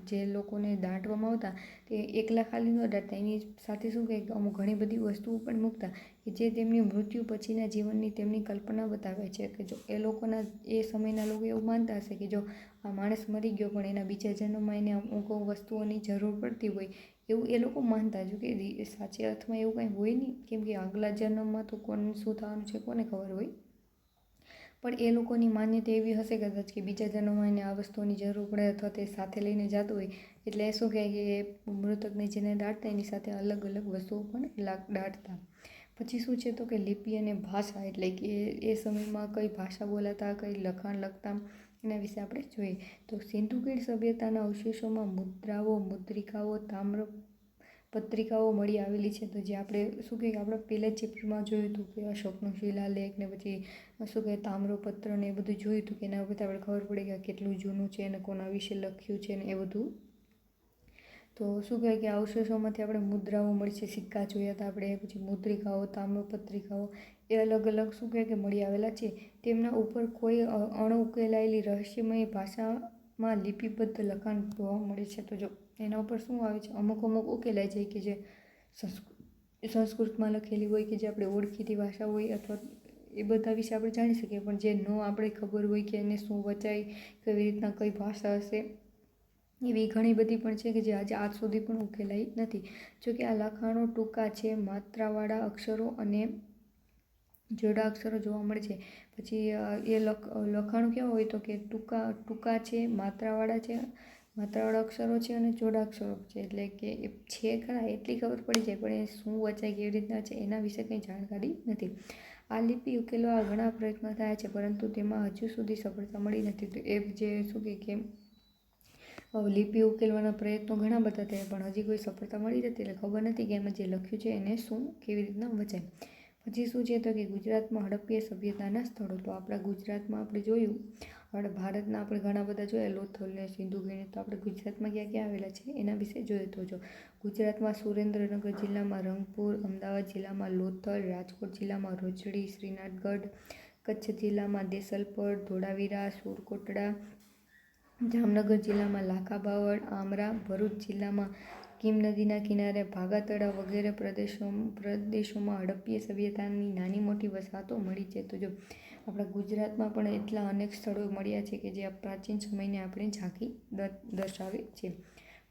જે લોકોને દાટવામાં આવતા તે એકલા ખાલી ન દાટતા, એની સાથે શું કહે કે અમુક ઘણી બધી વસ્તુઓ પણ મૂકતા કે જે તેમની મૃત્યુ પછીના જીવનની તેમની કલ્પના બતાવે છે. કે જો એ લોકોના એ સમયના લોકો એવું માનતા હશે કે જો આ માણસ મરી ગયો પણ એના બીજા જન્મમાં એને અમુક વસ્તુઓની જરૂર પડતી હોય, એવું એ લોકો માનતા. જો કે સાચા અર્થમાં એવું કંઈ હોય નહીં, કેમ કે આગલા જન્મમાં તો કોને શું થવાનું છે કોને ખબર હોય. પણ એ લોકોની માન્યતા એવી હશે કદાચ કે બીજા જન્મમાં એને આ વસ્તુઓની જરૂર પડે અથવા તે સાથે લઈને જતું હોય, એટલે શું કહે કે મૃતકને જેને દાટતા એની સાથે અલગ અલગ વસ્તુઓ પણ દાટતા. પછી શું છે તો કે લિપિ અને ભાષા, એટલે કે એ સમયમાં કઈ ભાષા બોલાતા, કઈ લખાણ લખતા, એના વિશે આપણે જોઈએ. તો સિંધુકીળ સભ્યતાના અવશેષોમાં મુદ્રાઓ, મુદ્રિકાઓ, તામ્ર પત્રિકાઓ મળી આવેલી છે. તો જે આપણે શું કહે કે આપણે પહેલા જ ચેપ્ટરમાં જોયું હતું કે અશોકનો શિલાલેખ ને પછી શું કહે તામ્રપત્ર ને એ બધું જોયું હતું કે એના પરથી આપણે ખબર પડે કે કેટલું જૂનું છે અને કોના વિશે લખ્યું છે ને એ બધું. તો શું કહે કે અવશેષોમાંથી આપણે મુદ્રાઓ મળી છે, સિક્કા જોયા હતા આપણે, પછી મુદ્રિકાઓ, તામ્રપત્રિકાઓ એ અલગ અલગ શું કહે કે મળી આવેલા છે. તેમના ઉપર કોઈ અણઉકેલાયેલી રહસ્યમય ભાષામાં લિપિબદ્ધ લખાણ જોવા મળે છે. તો જો એના ઉપર શું આવે છે, અમુક ઉકેલાઈ જાય કે જે સંસ્કૃતમાં લખેલી હોય કે જે આપણે ઓળખીતી ભાષા હોય અથવા એ બધા વિશે આપણે જાણી શકીએ. પણ જે ન આપણે ખબર હોય કે એને શું વચાય, કેવી રીતના કઈ ભાષા હશે, એવી ઘણી બધી પણ છે કે જે આજે આજ સુધી પણ ઉકેલાઈ નથી. જોકે આ લખાણો ટૂંકા છે, માત્રાવાળા અક્ષરો અને જોડા અક્ષરો જોવા મળે છે. પછી એ લખાણો કેવા હોય તો કે ટૂંકા છે, માત્રાવાળા અક્ષરો છે અને જોડા અક્ષરો છે. એટલે કે એ છે ખરા એટલી ખબર પડી જાય, પણ એ શું વચાય કેવી રીતના છે એના વિશે કંઈ જાણકારી નથી. આ લિપિ ઉકેલવા ઘણા પ્રયત્નો થયા છે પરંતુ તેમાં હજુ સુધી સફળતા મળી નથી. તો એ જે શું કે લિપિ ઉકેલવાના પ્રયત્નો ઘણા બધા થયા પણ હજી કોઈ સફળતા મળી નથી. એટલે ખબર નથી કે એમાં જે લખ્યું છે એને શું કેવી રીતના વચાય. પછી શું છે તો કે ગુજરાતમાં હડપ્પીય સભ્યતાના સ્થળો. તો આપણા ગુજરાતમાં આપણે જોયું, આપણે ભારતના આપણે ઘણા બધા જોયા લોથલ ને સિંધુકીણી. તો આપણે ગુજરાતમાં ક્યાં ક્યાં આવેલા છે એના વિશે જોઈએ. તો જો ગુજરાતમાં સુરેન્દ્રનગર જિલ્લામાં રંગપુર, અમદાવાદ જિલ્લામાં લોથલ, રાજકોટ જિલ્લામાં રોજડી, શ્રીનાથગઢ, કચ્છ જિલ્લામાં દેસલપર, ધોળાવીરા, સુરકોટડા, જામનગર જિલ્લામાં લાખાબાવળ, આમરા, ભરૂચ જિલ્લામાં કીમ નદીના કિનારે ભાગાતળા વગેરે પ્રદેશોમાં હડપ્પીય સભ્યતાની નાની મોટી વસાહતો મળી છે. તો જો આપણા ગુજરાતમાં પણ એટલા અનેક સ્થળો મળ્યા છે કે જે પ્રાચીન સમયને આપણે ઝાંખી દર્શાવે છે.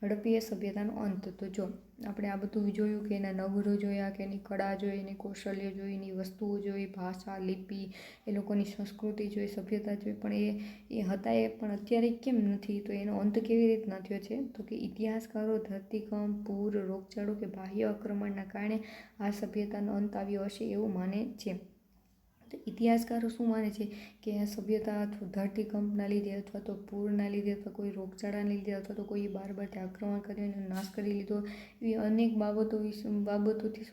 હડપ્પીય સભ્યતાનો અંત. તો જો આપણે આ બધું જોયું કે એના નગરો જોયા, કે એની કળા જોઈ, એની કૌશલ્ય જોઈ, એની વસ્તુઓ જોઈ, ભાષા, લિપિ, એ લોકોની સંસ્કૃતિ જોઈ, સભ્યતા જોઈ, પણ એ હતા એ પણ અત્યારે કેમ નથી? તો એનો અંત કેવી રીતના થયો છે? તો કે ઇતિહાસકારો ધરતીકંપ, પૂર, રોગચાળો કે બાહ્ય આક્રમણના કારણે આ સભ્યતાનો અંત આવ્યો હશે એવું માને છે. તો ઇતિહાસકારો શું માને છે કે આ સભ્યતા અથવા ધરતીકંપના લીધે અથવા તો પૂરના લીધે અથવા કોઈ રોગચાળાના લીધે અથવા તો કોઈ બારબારથી આક્રમણ કરીને નાશ કરી લીધો, એવી અનેક બાબતોથી શું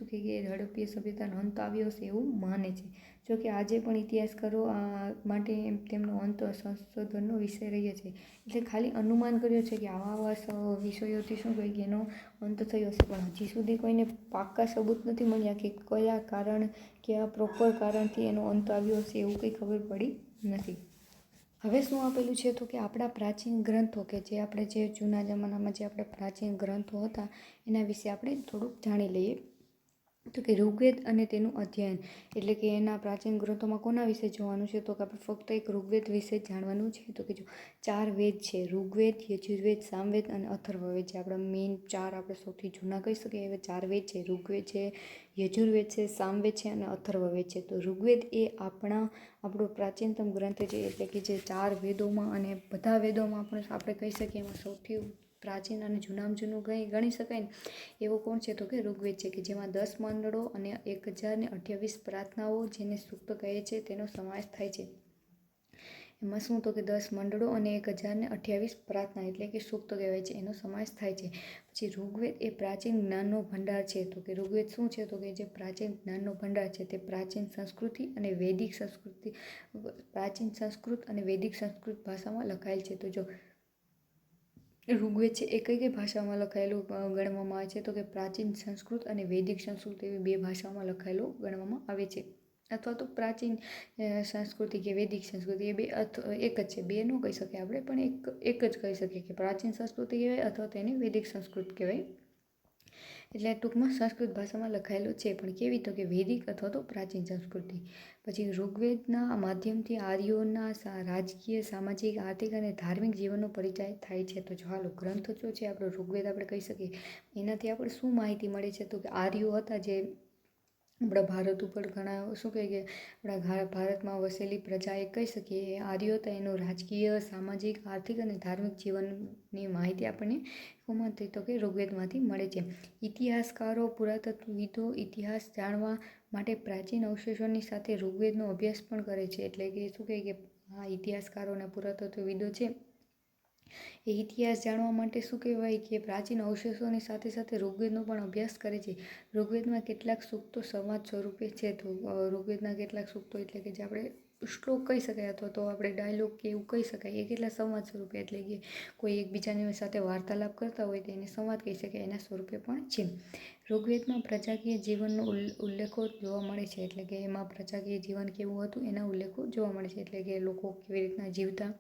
કહે કે હડપ્પીય સભ્યતાનો અંત આવ્યો હશે એવું માને છે. જો કે આજે પણ ઇતિહાસકારો આ માટે તેમનો અંત સંશોધનનો વિષય રહે છે. એટલે ખાલી અનુમાન કર્યો છે કે આવા વિષયોથી શું કહે કે એનો અંત થયો હશે, પણ હજી સુધી કોઈને પાક્કા સબૂત નથી મળ્યા કે કયા કારણ કે આ પ્રોપર કારણથી એનો અંત આવ્યો હશે એવું કંઈ ખબર પડી નથી. હવે શું આપેલું છે તો કે આપણા પ્રાચીન ગ્રંથો કે જે આપણે જે જૂના જમાનામાં જે આપણે પ્રાચીન ગ્રંથો હતા એના વિશે આપણે થોડુંક જાણી લઈએ. તો કે ઋગ્વેદ અને તેનું અધ્યયન, એટલે કે એના પ્રાચીન ગ્રંથોમાં કોના વિશે જોવાનું છે તો કે આપણે ફક્ત એક ઋગ્વેદ વિશે જ જાણવાનું છે. તો કે જો 4 વેદ છે, ઋગ્વેદ, યજુર્વેદ, સામવેદ અને અથર્વવેદ, જે આપણા મેઇન 4 આપણે સૌથી જૂના કહી શકીએ એવા 4 વેદ છે. ઋગ્વેદ છે, યજુર્વેદ છે, સામવેદ છે અને અથર્વવેદ છે. તો ઋગ્વેદ એ આપણો પ્રાચીનતમ ગ્રંથ છે, એટલે કે જે 4 વેદોમાં અને બધા વેદોમાં આપણે કહી શકીએ એમાં સૌથી પ્રાચીન અને જૂનામાં જૂનું ગણી શકાય ને એવો કોણ છે તો કે ઋગ્વેદ છે, કે જેમાં 10 મંડળો અને 1028 પ્રાર્થનાઓ જેને સૂક્ત કહે છે તેનો સમાવેશ થાય છે. એમાં શું તો કે 10 મંડળો અને 1028 પ્રાર્થના એટલે કે સૂક્ત કહેવાય છે એનો સમાવેશ થાય છે. પછી ઋગ્વેદ એ પ્રાચીન જ્ઞાનનો ભંડાર છે. તો કે ઋગ્વેદ શું છે તો કે જે પ્રાચીન જ્ઞાનનો ભંડાર છે તે પ્રાચીન સંસ્કૃત અને વૈદિક સંસ્કૃત ભાષામાં લખાયેલ છે. તો જો ઋગ્વેદ છે એ કઈ ભાષામાં લખાયેલું ગણવામાં આવે છે તો કે પ્રાચીન સંસ્કૃત અને વૈદિક સંસ્કૃત એવી 2 ભાષામાં લખાયેલું ગણવામાં આવે છે. અથવા તો પ્રાચીન સંસ્કૃતિ કે વૈદિક સંસ્કૃતિ એ 2 એક જ છે, 2 ન કહી શકીએ આપણે, પણ એક જ કહી શકીએ કે પ્રાચીન સંસ્કૃતિ કહેવાય અથવા તો એને વૈદિક સંસ્કૃત કહેવાય. એટલે ટૂંકમાં સંસ્કૃત ભાષામાં લખાયેલું છે, પણ કેવી તો કે વૈદિક અથવા તો પ્રાચીન સંસ્કૃતિ. પછી ઋગ્વેદના માધ્યમથી આર્યોના રાજકીય, સામાજિક, આર્થિક અને ધાર્મિક જીવનનો પરિચય થાય છે. તો ચાલો ગ્રંથ જો છે આપણો ઋગ્વેદ આપણે કહી શકીએ, એનાથી આપણે શું માહિતી મળે છે તો કે આર્યો હતા જે આપણા ભારત ઉપર ઘણા શું કહે કે આપણા ભારતમાં વસેલી પ્રજા એ કહી શકીએ આર્યો હતા. એનું રાજકીય, સામાજિક, આર્થિક અને ધાર્મિક જીવનની માહિતી આપણને કોમાંથી તો કે ઋગ્વેદમાંથી મળે છે. ઇતિહાસકારો, પુરાતત્વવિદો ઇતિહાસ જાણવા માટે પ્રાચીન અવશેષોની સાથે ઋગ્વેદનો અભ્યાસ પણ કરે છે. એટલે કે શું કહે કે આ ઇતિહાસકારો અને પુરાતત્વવિદો છે એ ઇતિહાસ જાણવા માટે શું કહેવાય કે પ્રાચીન અવશેષોની સાથે સાથે ઋગ્વેદનો પણ અભ્યાસ કરે છે. ઋગ્વેદમાં કેટલાક સૂક્તો સંવાદ સ્વરૂપે છે. તો ઋગ્વેદના કેટલાક સૂક્તો એટલે કે જે આપણે શ્લોક કહી શકાય અથવા તો આપણે ડાયલોગ કે એવું કહી શકાય, એ કેટલા સંવાદ સ્વરૂપે એટલે કે કોઈ એકબીજાની સાથે વાર્તાલાપ કરતા હોય તો એને સંવાદ કહી શકાય, એના સ્વરૂપે પણ છે. ઋગ્વેદમાં પ્રજાકીય જીવનનો ઉલ્લેખો જોવા મળે છે. એટલે કે એમાં પ્રજાકીય જીવન કેવું હતું એના ઉલ્લેખો જોવા મળે છે. એટલે કે લોકો કેવી રીતના જીવતા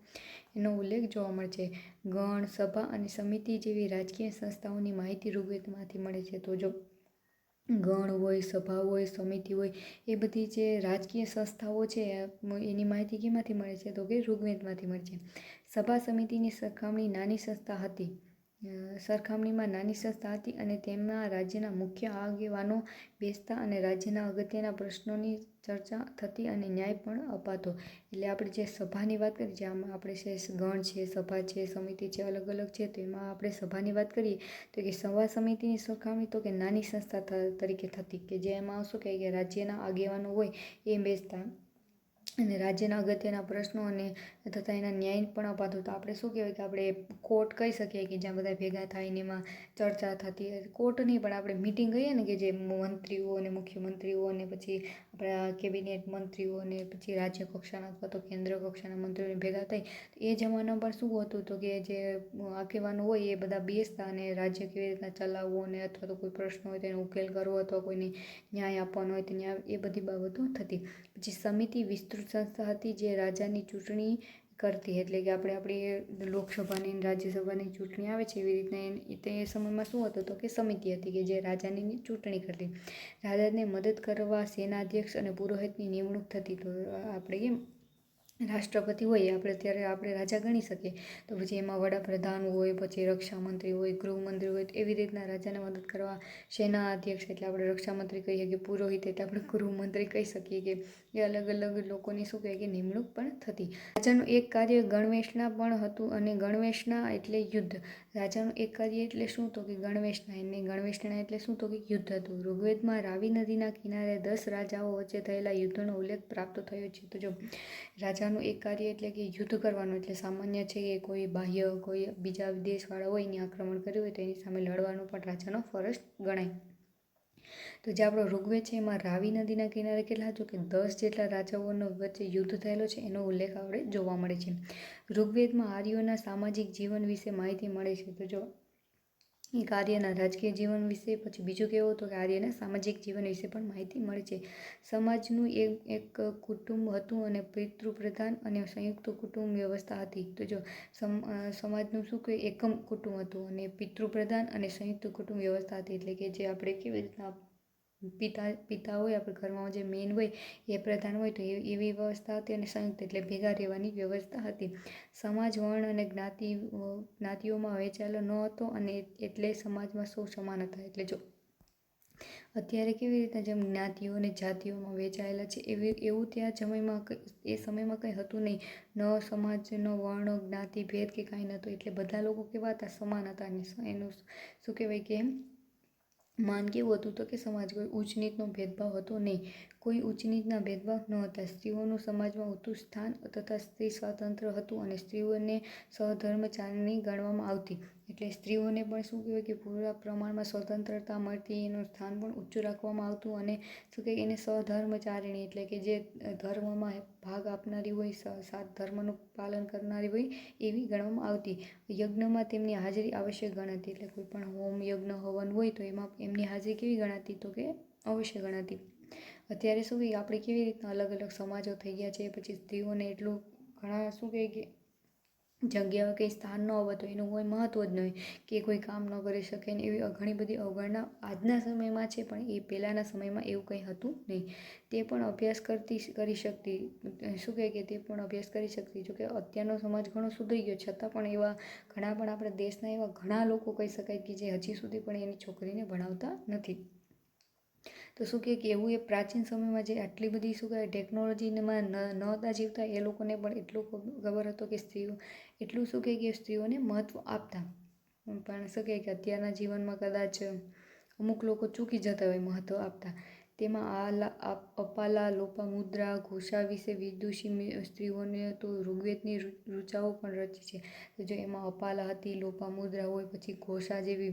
એનો ઉલ્લેખ જોવા મળે છે. ગણ, સભા અને સમિતિ જેવી રાજકીય સંસ્થાઓની માહિતી ઋગ્વેદમાંથી મળે છે. તો જો ગણ હોય, સભા હોય, સમિતિ હોય, એ બધી જે રાજકીય સંસ્થાઓ છે એની માહિતી કેમાંથી મળે છે તો કે ઋગ્વેદમાંથી મળે છે. સભા સમિતિની સરખામણીમાં નાની સંસ્થા હતી અને તેમાં રાજ્યના મુખ્ય આગેવાનો બેસતા અને રાજ્યના અગત્યના પ્રશ્નોની ચર્ચા થતી અને ન્યાય પણ અપાતો. એટલે આપણે જે સભાની વાત કરીએ, જેમ આપણે ગણ છે, સભા છે, સમિતિ છે, અલગ અલગ છે, તો એમાં આપણે સભાની વાત કરીએ તો કે સભા સમિતિની સરખામણી તો કે નાની સંસ્થા તરીકે થતી, કે જેમાં શું કહે કે રાજ્યના આગેવાનો હોય એ બેસતા અને રાજ્યના અગત્યના પ્રશ્નો અને તથા એના ન્યાય પણ અપાતો. તો આપણે શું કહેવાય કે આપણે કોર્ટ કહી શકીએ કે જ્યાં બધા ભેગા થાય ને એમાં ચર્ચા થતી. કોર્ટ નહીં પણ આપણે મિટિંગ કહીએ ને કે જે મંત્રીઓ અને મુખ્યમંત્રીઓ અને પછી આપણા કેબિનેટ મંત્રીઓ અને પછી રાજ્ય કક્ષાના અથવા તો કેન્દ્ર કક્ષાના મંત્રીઓને ભેગા થાય. એ જમાનામાં પણ શું હતું તો કે જે આગેવાનો હોય એ બધા બેસતા અને રાજ્ય કેવી રીતના ચલાવવું અને અથવા તો કોઈ પ્રશ્ન હોય તો એનો ઉકેલ કરવો અથવા કોઈને ન્યાય આપવાનો હોય તો ન્યાય, એ બધી બાબતો થતી. પછી સમિતિ વિસ્તૃત સંસ્થા હતી જે રાજાની ચૂંટણી કરતી. એટલે કે આપણી લોકસભાની રાજ્યસભાની ચૂંટણી આવે છે એવી રીતના તે સમયમાં શું હતું તો કે સમિતિ હતી કે જે રાજાની ચૂંટણી કરતી. રાજાને મદદ કરવા સેનાધ્યક્ષ અને પુરોહિતની નિમણૂક થતી. તો આપણે કેમ રાષ્ટ્રપતિ હોય ત્યારે આપણે રાજા ગણી શકીએ, તો પછી એમાં વડાપ્રધાન હોય, પછી રક્ષામંત્રી હોય, ગૃહમંત્રી હોય, એવી રીતના રાજાને મદદ કરવા સેના અધ્યક્ષ એટલે આપણે રક્ષામંત્રી કહીએ, કે પુરોહિત એટલે આપણે ગૃહમંત્રી કહી શકીએ, કે એ અલગ અલગ લોકોની શું કહે કે નિમણૂક પણ થતી. રાજાનું એક કાર્ય ગણવેશના પણ હતું અને ગણવેશના એટલે યુદ્ધ. રાજાનું એક કાર્ય એટલે શું તો કે ગણવેશના, એને ગણવેશના એટલે શું તો કે યુદ્ધ હતું. ઋગ્વેદમાં રાવી નદીના કિનારે 10 રાજાઓ વચ્ચે થયેલા યુદ્ધનો ઉલ્લેખ પ્રાપ્ત થયો છે. તો જો રાજાનું એક કાર્ય એટલે કે યુદ્ધ કરવાનું, એટલે સામાન્ય છે કે કોઈ બાહ્ય કોઈ બીજા દેશવાળા હોય એને આક્રમણ કર્યું હોય તો એની સામે લડવાનું પણ રાજાનો ફરજ ગણાય. તો જે આપણો ઋગ્વેદ છે એમાં રાવી નદીના કિનારે કેટલા તો કે 10 જેટલા રાજાઓનો વચ્ચે યુદ્ધ થયેલો છે એનો ઉલ્લેખ આપણે જોવા મળે છે. ઋગ્વેદમાં આર્યોના સામાજિક જીવન વિશે માહિતી મળે છે. તો જો એક આર્યના રાજકીય જીવન વિશે, પછી બીજું કેવું તો કે આર્યના સામાજિક જીવન વિશે પણ માહિતી મળે છે. સમાજનું એક કુટુંબ હતું અને પિતૃપ્રધાન અને સંયુક્ત કુટુંબ વ્યવસ્થા હતી. તો જો સમાજનું શું કે એકમ કુટુંબ હતું અને પિતૃપ્રધાન અને સંયુક્ત કુટુંબ વ્યવસ્થા હતી, એટલે કે જે આપણે કેવી રીતના પિતા હોય આપણે ઘરમાં જે મેઇન હોય એ પ્રધાન હોય તો એવી વ્યવસ્થા હતી અને સંયુક્ત એટલે ભેગા રહેવાની વ્યવસ્થા હતી. સમાજ વર્ણ અને જ્ઞાતિઓમાં વહેંચાયેલો ન હતો અને એટલે સમાજમાં સૌ સમાન હતા. એટલે જો અત્યારે કેવી રીતના જેમ જ્ઞાતિઓ અને જાતિઓમાં વહેંચાયેલા છે એવું ત્યાં સમયમાં કંઈ હતું નહીં. ન સમાજ, ન વર્ણ, જ્ઞાતિ ભેદ કે કાંઈ નહોતું. એટલે બધા લોકો કેવા હતા, સમાન હતા. અને એનું શું કહેવાય કે માન કેવું હતું તો કે સમાજ, કોઈ ઊંચ નીચનો ભેદભાવ હતો નહીં. કોઈ ઊંચ નીચના ભેદભાવ ન હતા. સ્ત્રીઓનું સમાજમાં ઊંચું સ્થાન તથા સ્ત્રી સ્વાતંત્ર્ય હતું અને સ્ત્રીઓને સહધર્મચારિણી ગણવામાં આવતી. એટલે સ્ત્રીઓને પણ શું કહેવાય કે પૂરા પ્રમાણમાં સ્વતંત્રતા મળતી, એનું સ્થાન પણ ઊંચું રાખવામાં આવતું અને શું કહે એને સહધર્મચારિણી એટલે કે જે ધર્મમાં ભાગ આપનારી હોય, 7 ધર્મનું પાલન કરનારી હોય એવી ગણવામાં આવતી. યજ્ઞમાં તેમની હાજરી આવશ્યક ગણાતી. એટલે કોઈ પણ હોમ યજ્ઞ હવન હોય તો એમાં એમની હાજરી કેવી ગણાતી તો કે અવશ્ય ગણાતી. અત્યારે શું કહે આપણે કેવી રીતના અલગ અલગ સમાજો થઈ ગયા છે, પછી સ્ત્રીઓને એટલું ઘણા શું કહે કે જગ્યાએ કંઈ સ્થાન ન હોય તો એનું કોઈ મહત્ત્વ જ નહીં કે કોઈ કામ ન કરી શકે ને એવી ઘણી બધી અવગણના આજના સમયમાં છે, પણ એ પહેલાંના સમયમાં એવું કંઈ હતું નહીં. તે પણ અભ્યાસ કરી શકતી, શું કહે કે તે પણ અભ્યાસ કરી શકતી. જોકે અત્યારનો સમાજ ઘણો સુધરી ગયો, છતાં પણ એવા ઘણા પણ આપણા દેશના એવા ઘણા લોકો કહી શકાય કે જે હજી સુધી પણ એની છોકરીને ભણાવતા નથી. તો શું કહે કે એવું એ પ્રાચીન સમયમાં જે આટલી બધી શું કહે ટેકનોલોજીમાં નહોતા જીવતા એ લોકોને પણ એટલું ખબર હતો કે સ્ત્રીઓ એટલું શું કહે કે સ્ત્રીઓને મહત્ત્વ આપતા. પણ શું કહે કે અત્યારના જીવનમાં કદાચ અમુક લોકો ચૂકી જતા હોય મહત્ત્વ આપતા. તેમાં અપાલા, લોપામુદ્રા, ઘોષા વિશે વિદુષી સ્ત્રીઓને તો ઋગ્વેદની ઋચાઓ પણ રચી છે. તો જો એમાં અપાલા હતી, લોપામુદ્રા હોય, પછી ઘોષા જેવી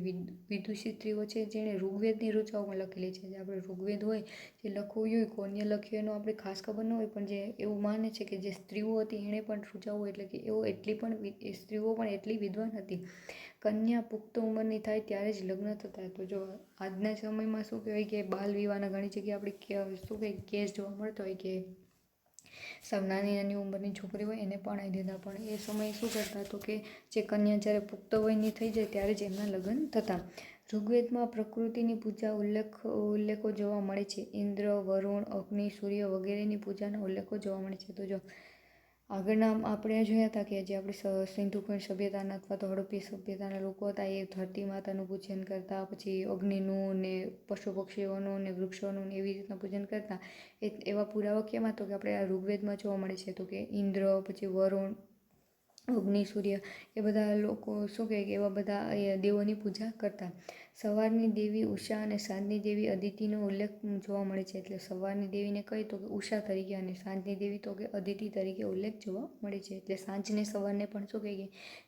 વિદુષી સ્ત્રીઓ છે જેણે ઋગ્વેદની ઋચાઓ પણ લખેલી છે. જે આપણે ઋગ્વેદ હોય જે લખવું હોય કોને લખ્યું એનું આપણે ખાસ ખબર ન હોય, પણ જે એવું માને છે કે જે સ્ત્રીઓ હતી એણે પણ ઋચાઓ એટલે કે સ્ત્રીઓ પણ એટલી વિદ્વાન હતી. કન્યા પુખ્ત ઉંમરની થાય ત્યારે જ લગ્ન થતા. તો જો આજના સમયમાં શું કહેવાય કે બાલ વિવાહના ઘણી જગ્યાએ આપણે શું કહે કેસ જોવા મળતો હોય કે સાવ નાની ઉંમરની છોકરી હોય એને પરણાવી દીધા. પણ એ સમયે શું કરતા તો કે જે કન્યા જ્યારે પુખ્ત વયની થઈ જાય ત્યારે જ એમના લગ્ન થતા. ઋગ્વેદમાં પ્રકૃતિની પૂજા ઉલ્લેખો જોવા મળે છે. ઇન્દ્ર, વરુણ, અગ્નિ, સૂર્ય વગેરેની પૂજાના ઉલ્લેખો જોવા મળે છે. તો જો આગળના આપણે જોયા હતા કે જે આપણે સિંધુ ખીણ સભ્યતાના અથવા તો હડપ્પી સભ્યતાના લોકો હતા એ ધરતી માતાનું પૂજન કરતા, પછી અગ્નિનું ને પશુ પક્ષીઓનું ને વૃક્ષોનું ને એવી રીતના પૂજન કરતા. એવા પુરાવા કેમાં તો કે આપણે આ ઋગ્વેદમાં જોવા મળે છે. તો કે ઇન્દ્ર, પછી વરુણ, અગ્નિ, સૂર્ય એ બધા લોકો શું કહે કે એવા બધા દેવોની પૂજા કરતા. સવારની દેવી ઉષા અને સાંજની દેવી અદિતિનો ઉલ્લેખ જોવા મળે છે. એટલે સવારની દેવીને કહી તો કે ઉષા તરીકે અને સાંજની દેવી તો કે અદિતિ તરીકે ઉલ્લેખ જોવા મળે છે. એટલે સાંજને સવારને પણ શું કહે કે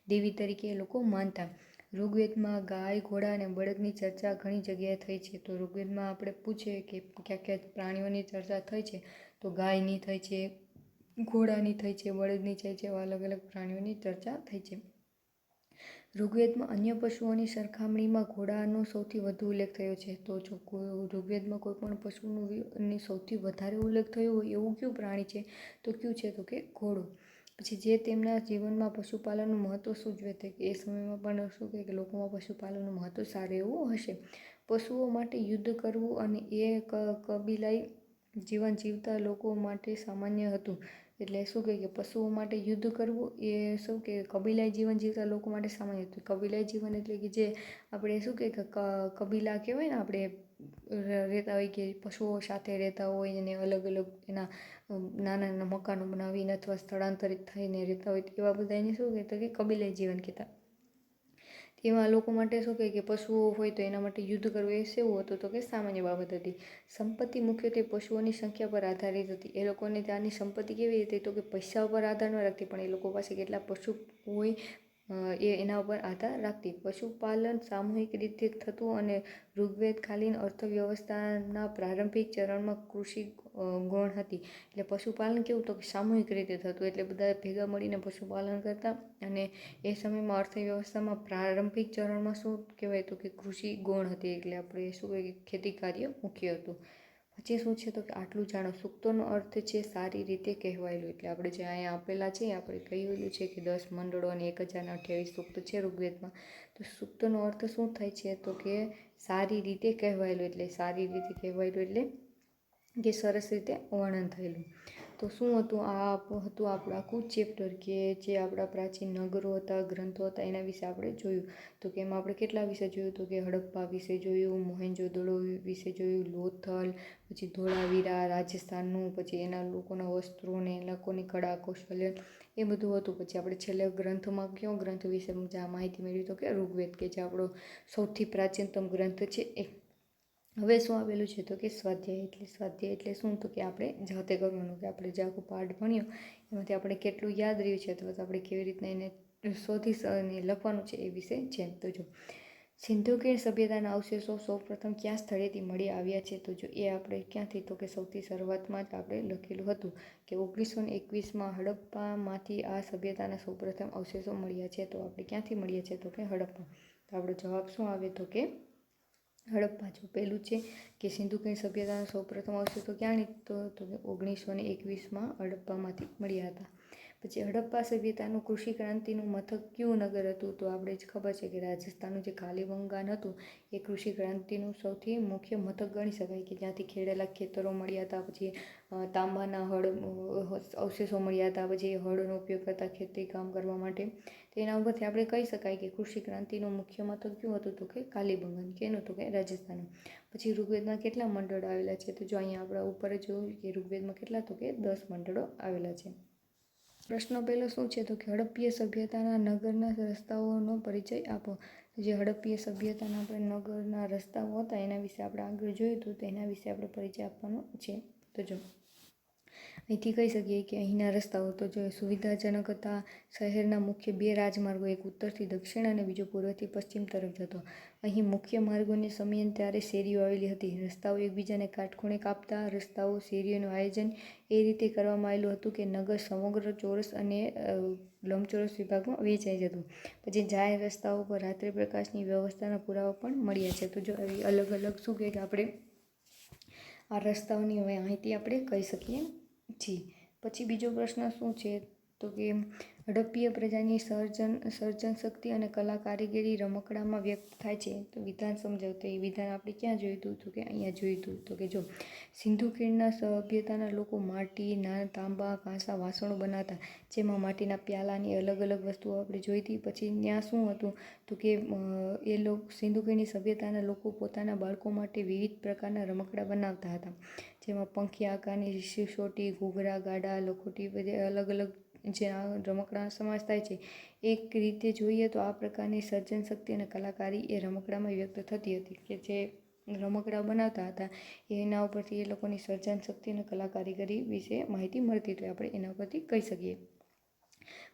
દેવી તરીકે એ લોકો માનતા. ઋગ્વેદમાં ગાય, ઘોડા અને બળદની ચર્ચા ઘણી જગ્યાએ થઈ છે. તો ઋગ્વેદમાં આપણે પૂછીએ કે ક્યાં ક્યાં પ્રાણીઓની ચર્ચા થઈ છે તો ગાયની થઈ છે, ઘોડાની થઈ છે, બળદની થઈ છે, એવા અલગ અલગ પ્રાણીઓની ચર્ચા થઈ છે. ઋગ્વેદમાં અન્ય પશુઓની સરખામણીમાં ઘોડાનો સૌથી વધુ ઉલ્લેખ થયો છે. તો જો ઋગ્વેદમાં કોઈ પણ પશુની સૌથી વધારે ઉલ્લેખ થયો હોય એવું કયું પ્રાણી છે તો કયું છે તો કે ઘોડો. પછી જે તેમના જીવનમાં પશુપાલનનું મહત્ત્વ સૂચવે છે કે એ સમયમાં પણ શું કહે કે લોકોમાં પશુપાલનનું મહત્ત્વ સારું એવું હશે. પશુઓ માટે યુદ્ધ કરવું અને એ કબીલાઈ જીવન જીવતા લોકો માટે સામાન્ય હતું. એટલે શું કહે કે પશુઓ માટે યુદ્ધ કરવું એ શું કે કબીલાઈ જીવન જીવતા લોકો માટે સામાન્ય હતું. કબીલાઈ જીવન એટલે કે જે આપણે શું કહે કે કબીલા કહેવાય ને આપણે રહેતા હોય કે પશુઓ સાથે રહેતા હોય અને અલગ અલગ એના નાના મકાનો બનાવીને અથવા સ્થળાંતરિત થઈને રહેતા હોય એવા બધા એને શું કહેતા કે કબીલાઈ જીવન કહેતા. તેમાં લોકો માટે શું કહે કે પશુઓ હોય તો એના માટે યુદ્ધ કરવું એ સેવું હતું તો કે સામાન્ય બાબત હતી. સંપત્તિ મુખ્યત્વે પશુઓની સંખ્યા પર આધારિત હતી. એ લોકોને ત્યાંની સંપત્તિ કેવી હતી તો કે પૈસા ઉપર આધાર ન રાખતી, પણ એ લોકો પાસે કેટલા પશુ હોય એના ઉપર આધાર રાખતી. પશુપાલન સામૂહિક રીતે થતું અને ઋગ્વેદકાલીન અર્થવ્યવસ્થાના પ્રારંભિક ચરણમાં કૃષિ ગૌણ હતી. એટલે પશુપાલન કેવું તો કે સામૂહિક રીતે થતું, એટલે બધા ભેગા મળીને પશુપાલન કરતા. અને એ સમયમાં અર્થવ્યવસ્થામાં પ્રારંભિક ચરણમાં શું કહેવાય તો કે કૃષિ ગૌણ હતી, એટલે આપણે શું કહેવાય કે ખેતી કાર્ય મુખ્ય હતું. પછી શું છે તો કે આટલું જાણો. સૂક્તોનો અર્થ છે સારી રીતે કહેવાયેલું, એટલે આપણે જે અહીંયા આપેલા છે આપણે કહેલું છે કે 10 મંડળો અને 1028 સૂક્ત છે ઋગ્વેદમાં. તો સૂક્તનો અર્થ શું થાય છે તો કે સારી રીતે કહેવાયેલું, એટલે સારી રીતે કહેવાયેલું એટલે કે સરસ રીતે વર્ણન થયેલું. તો શું હતું આ હતું આપણું આખું ચેપ્ટર, કે જે આપણા પ્રાચીન નગરો હતા, ગ્રંથો હતા, એના વિશે આપણે જોયું. તો કે એમાં આપણે કેટલા વિશે જોયું તો કે હડપ્પા વિશે જોયું, મોહેન્જોદડો વિશે જોયું, લોથલ, પછી ધોળાવીરા રાજસ્થાનનું, પછી એના લોકોના વસ્ત્રો ને એ લોકોની કળા કૌશલ્ય એ બધું હતું. પછી આપણે છેલ્લે ગ્રંથમાં કયો ગ્રંથ વિશે માહિતી મેળવી તો કે ઋગ્વેદ, કે જે આપણો સૌથી પ્રાચીનતમ ગ્રંથ છે એ. હવે શું આવેલું છે તો કે સ્વાધ્યાય. એટલે સ્વાધ્યાય એટલે શું તો કે આપણે જાતે કરવાનું, કે આપણે જે આખું પાઠ ભણ્યો એમાંથી આપણે કેટલું યાદ રહ્યું છે અથવા તો આપણે કેવી રીતના એને શોધી અને લખવાનું છે એ વિશે છે. તો જો સિંધુ ખીણ સભ્યતાના અવશેષો સૌપ્રથમ ક્યાં સ્થળેથી મળી આવ્યા છે તો જો એ આપણે ક્યાંથી તો કે સૌથી શરૂઆતમાં જ આપણે લખેલું હતું કે 1921માં હડપ્પામાંથી આ સભ્યતાના સૌપ્રથમ અવશેષો મળ્યા છે. તો આપણે ક્યાંથી મળ્યા છે તો કે હડપ્પા. તો આપણો જવાબ શું આવે તો કે હડપ્પા. જો પહેલું છે કે સિંધુ ખીણ સભ્યતાના સૌપ્રથમ અવશેષો ક્યાં તો કે 1921માં હડપ્પામાંથી મળ્યા હતા. પછી હડપ્પા સભ્યતાનું કૃષિ ક્રાંતિનું મથક કયું નગર હતું તો આપણે જ ખબર છે કે રાજસ્થાનનું જે કાલીબંગાન હતું એ કૃષિ ક્રાંતિનું સૌથી મુખ્ય મથક ગણી શકાય, કે જ્યાંથી ખેડેલા ખેતરો મળ્યા હતા. પછી તાંબાના હળ અવશેષો મળ્યા હતા. પછી હળનો ઉપયોગ કરતા ખેતી કામ કરવા માટે. તો એના ઉપરથી આપણે કહી શકાય કે કૃષિ ક્રાંતિનું મુખ્ય મથક કયું હતું તો કે કાલીબંગાન. કેનું તો કે રાજસ્થાનનું. પછી ઋગ્વેદમાં કેટલા મંડળો આવેલા છે તો જો અહીંયા આપણે ઉપર જોયું કે ઋગ્વેદમાં કેટલા તો કે 10 મંડળો આવેલા છે. પ્રશ્ન પહેલો શું છે તો કે હડપ્પીય સભ્યતાના નગરના રસ્તાઓનો પરિચય આપો. જે હડપ્પીય સભ્યતાના આપણે નગરના રસ્તાઓ હતા એના વિશે આપણે આગળ જોયું હતું, તો એના વિશે આપણે પરિચય આપવાનો છે. તો જો અહીંથી કહી શકીએ કે અહીંના રસ્તાઓ તો જો સુવિધાજનક હતા. શહેરના મુખ્ય 2 રાજમાર્ગો, એક ઉત્તરથી દક્ષિણ અને બીજો પૂર્વથી પશ્ચિમ તરફ જતો. અહીં મુખ્ય માર્ગોને સમયાંતરે શેરીઓ આવેલી હતી. રસ્તાઓ એકબીજાને કાટખૂણે કાપતા. રસ્તાઓ શેરીઓનું આયોજન એ રીતે કરવામાં આવેલું હતું કે નગર સમગ્ર ચોરસ અને લંબચોરસ વિભાગમાં વહેંચાઈ જતું. પછી જાહેર રસ્તાઓ પર રાત્રિ પ્રકાશની વ્યવસ્થાના પુરાવા પણ મળ્યા છે. તો જો આવી અલગ અલગ શું કહે કે આપણે આ રસ્તાઓની હવે માહિતી આપણે કહી શકીએ છીએ. પછી બીજો પ્રશ્ન શું છે તો કે હડપ્પીય પ્રજાની સર્જન શક્તિ અને કલા કારીગરી રમકડામાં વ્યક્ત થાય છે. તો વિધાન સમજાવો. તો એ વિધાન આપણે ક્યાં જોયું હતું તો કે અહીંયા જોયું હતું. તો કે જો સિંધુ ખીણના સભ્યતાના લોકો માટી, નાના તાંબા, કાંસા વાસણો બનાવતા, જેમાં માટીના પ્યાલાની અલગ અલગ વસ્તુઓ આપણે જોઈ હતી. પછી ત્યાં શું હતું તો કે એ લોકો સિંધુ ખીણની સભ્યતાના લોકો પોતાના બાળકો માટે વિવિધ પ્રકારના રમકડા બનાવતા હતા, જેમાં પંખી આકારની સિસોટી, ઘૂઘરા, ગાડા, લખોટી બધે અલગ અલગ જે આ રમકડાનો સમાવેશ થાય છે. એક રીતે જોઈએ તો આ પ્રકારની સર્જન શક્તિ અને કલાકારી એ રમકડામાં વ્યક્ત થતી હતી, કે જે રમકડા બનાવતા હતા એના ઉપરથી એ લોકોની સર્જન શક્તિ અને કલા કારીગરી વિશે માહિતી મળતી હતી. આપણે એના ઉપરથી કહી શકીએ.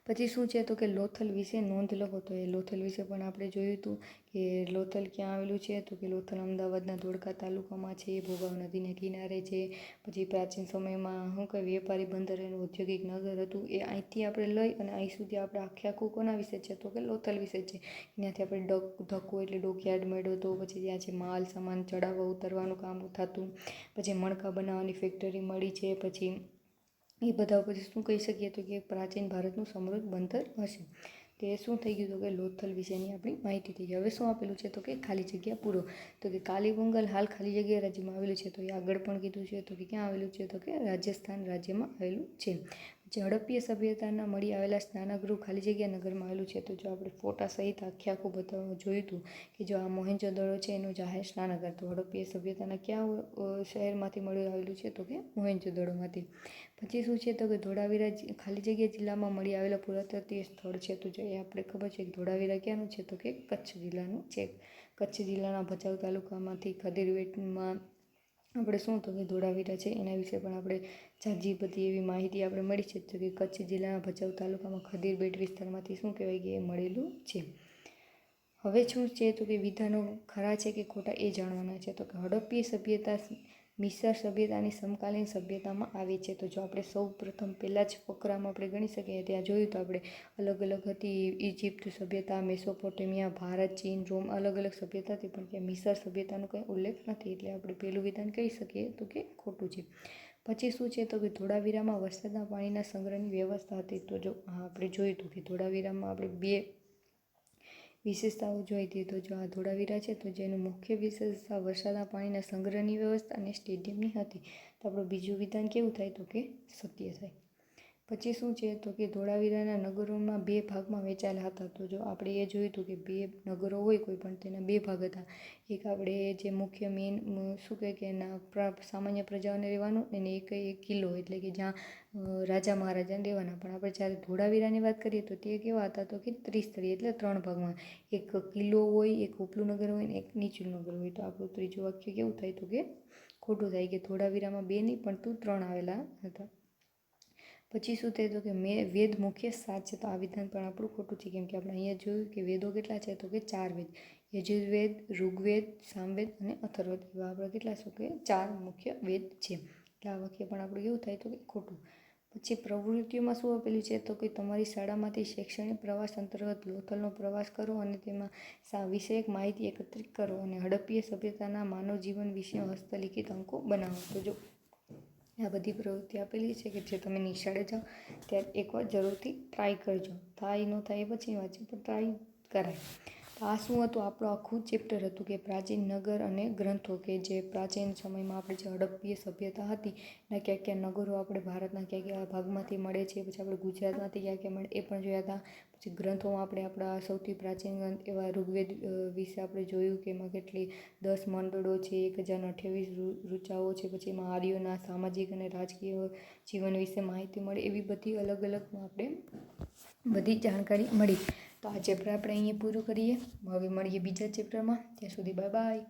પછી શું છે તો કે લોથલ વિશે નોંધ લખો. તો એ લોથલ વિશે પણ આપણે જોયું હતું કે લોથલ ક્યાં આવેલું છે તો કે લોથલ અમદાવાદના ધોળકા તાલુકામાં છે, ભોગાવ નદીના કિનારે છે. પછી પ્રાચીન સમયમાં શું કહે વેપારી બંદર એનું ઔદ્યોગિક નગર હતું. એ અહીંથી આપણે લઈ અને અહીં સુધી આપણે આખું કોના વિશે છે તો કે લોથલ વિશે છે. ત્યાંથી આપણે ધક્કો એટલે ડોકયાર્ડ મળ્યો હતો. પછી ત્યાં છે માલ સામાન ચડાવવા ઉતરવાનું કામ થતું. પછી મણકા બનાવવાની ફેક્ટરી મળી છે. પછી એ બધા પછી શું કહી શકીએ તો કે પ્રાચીન ભારતનું સમૃદ્ધ બંદર હશે. તે શું થઈ ગયું તો કે લોથલ વિશેની આપણી માહિતી થઈ ગઈ. હવે શું આપેલું છે તો કે ખાલી જગ્યા પૂરો. તો કે કાલીબંગાલ હાલ ખાલી જગ્યા રાજ્યમાં આવેલું છે. તો એ આગળ પણ કીધું છે. તો કે ક્યાં આવેલું છે તો કે રાજસ્થાન રાજ્યમાં આવેલું છે. જે હડપ્પીય સભ્યતાના મળી આવેલા સ્નાનગૃહ ખાલી જગ્યા નગરમાં આવેલું છે. તો જો આપણે ફોટા સહિત આખું બતાવવા જોયું હતું કે જો આ મોહેંજો-દડો છે એનું જાહેર સ્નાનગર. તો હડપ્પીય સભ્યતાના ક્યાં શહેરમાંથી મળી આવેલું છે? તો કે મોહેંજો-દડોમાંથી. પછી શું છે? તો કે ધોળાવીરા ખાલી જગ્યા જિલ્લામાં મળી આવેલા પુરાતત્વીય સ્થળ છે. તો જો એ આપણે ખબર છે કે ધોળાવીરા ક્યાંનું છે? તો કે કચ્છ જિલ્લાનું છે. કચ્છ જિલ્લાના ભચાઉ તાલુકામાંથી ખડીરવેટમાં આપણે શું તો કે ધોળાવીરા છે એના વિશે પણ આપણે ઝાઝી બધી એવી માહિતી આપણે મળી છે. તો કે કચ્છ જિલ્લાના ભચાઉ તાલુકામાં ખડીરબેટ વિસ્તારમાંથી શું કહેવાય કે એ મળેલું છે. હવે શું છે? તો કે વિધાનો ખરા છે કે ખોટા એ જાણવાના છે. તો કે હડપ્પીય સભ્યતા મિસર સભ્યતાની સમકાલીન સભ્યતામાં આવી છે. તો જો આપણે સૌ પ્રથમ પહેલાં જ ફકરામાં આપણે ગણી શકીએ ત્યાં જોયું તો આપણે અલગ અલગ હતી. ઇજિપ્ત સભ્યતા, મેસોપોટેમિયા, ભારત, ચીન, રોમ અલગ અલગ સભ્યતા હતી, પણ ત્યાં મિસર સભ્યતાનો કંઈ ઉલ્લેખ નથી. એટલે આપણે પહેલું વિધાન કહી શકીએ તો કે ખોટું છે. પછી શું છે? તો કે ધોળાવીરામાં વરસાદના પાણીના સંગ્રહની વ્યવસ્થા હતી. તો જો આપણે જોયું હતું કે ધોળાવીરામાં આપણે 2 વિશેષતાઓ જોઈ હતી. તો જો આ ધોળાવીરા છે તો જેનું મુખ્ય વિશેષતા વરસાદના પાણીના સંગ્રહની વ્યવસ્થા અને સ્ટેડિયમની હતી. તો આપણું બીજું વિધાન કેવું થાય? તો કે સત્ય થાય. પછી શું છે? તો કે ધોળાવીરાના નગરોમાં 2 ભાગમાં વહેંચાયેલા હતા. તો જો આપણે એ જોયું હતું કે 2 નગરો હોય કોઈ પણ તેના 2 ભાગ હતા. એક આપણે જે મુખ્ય મેઇન શું કહે કે એના સામાન્ય પ્રજાઓને રહેવાનું, અને એક કિલ્લો એટલે કે જ્યાં રાજા મહારાજાને રહેવાના. પણ આપણે જ્યારે ધોળાવીરાની વાત કરીએ તો તે કેવા હતા? તો કે ત્રિસ્તરીય એટલે 3 ભાગમાં. એક કિલ્લો હોય, એક ઉપલું નગર હોય ને એક નીચલું નગર હોય. તો આપણું ત્રીજું વાક્ય કેવું થાય? તો કે ખોટું થાય કે ધોળાવીરામાં 2 નહીં પણ 3 આવેલા હતા. પછી શું થાય? તો કે વેદ મુખ્ય 7 છે. તો આ વિધાન પણ આપણું ખોટું છે, કેમ કે આપણે અહીંયા જોયું કે વેદો કેટલા છે? તો કે 4 વેદ. યજુર્વેદ, ઋગ્વેદ, સામવેદ અને અથર્વવેદ એવા આપણે કેટલા છે? કે 4 મુખ્ય વેદ છે. એટલે આ વાક્ય પણ આપણું કેવું થાય? તો કે ખોટું. પછી પ્રવૃત્તિઓમાં શું આપેલું છે? તો કે તમારી શાળામાંથી શૈક્ષણિક પ્રવાસ અંતર્ગત લોથલનો પ્રવાસ કરો અને તેમાં વિષયક માહિતી એકત્રિત કરો અને હડપ્પીય સભ્યતાના માનવ જીવન વિશે હસ્તલિખિત અંકો બનાવો. તો જો આ બધી પ્રવૃત્તિ આપેલી છે કે જે તમે નિશાળે જાઓ ત્યારે એકવાર જરૂરથી ટ્રાય કરજો. થાય ન થાય એ પછી વાંચો, પણ ટ્રાય કરાય. તો આ શું હતું? આપણું આખું ચેપ્ટર હતું કે પ્રાચીન નગર અને ગ્રંથો, કે જે પ્રાચીન સમયમાં આપણે જે હડપ્પીય સભ્યતા હતી એના ક્યાં ક્યાં નગરો આપણે ભારતના ક્યાં ક્યાં ભાગમાંથી મળે છે, પછી આપણે ગુજરાતમાંથી ક્યાં ક્યાં મળે એ પણ જોયા હતા. પછી ગ્રંથોમાં આપણે આપણા સૌથી પ્રાચીન ગ્રંથ એવા ઋગ્વેદ વિશે આપણે જોયું કે એમાં કેટલી 10 મંડળો છે, 1028 ઋચાઓ છે. પછી એમાં આર્યોના સામાજિક અને રાજકીય જીવન વિશે માહિતી મળે. એવી બધી અલગ અલગમાં આપણે બધી જાણકારી મળી. તો આ ચેપ્ટર આપણે અહીંયા પૂરું કરીએ. હવે મળીએ બીજા ચેપ્ટરમાં. ત્યાં સુધી બાય બાય.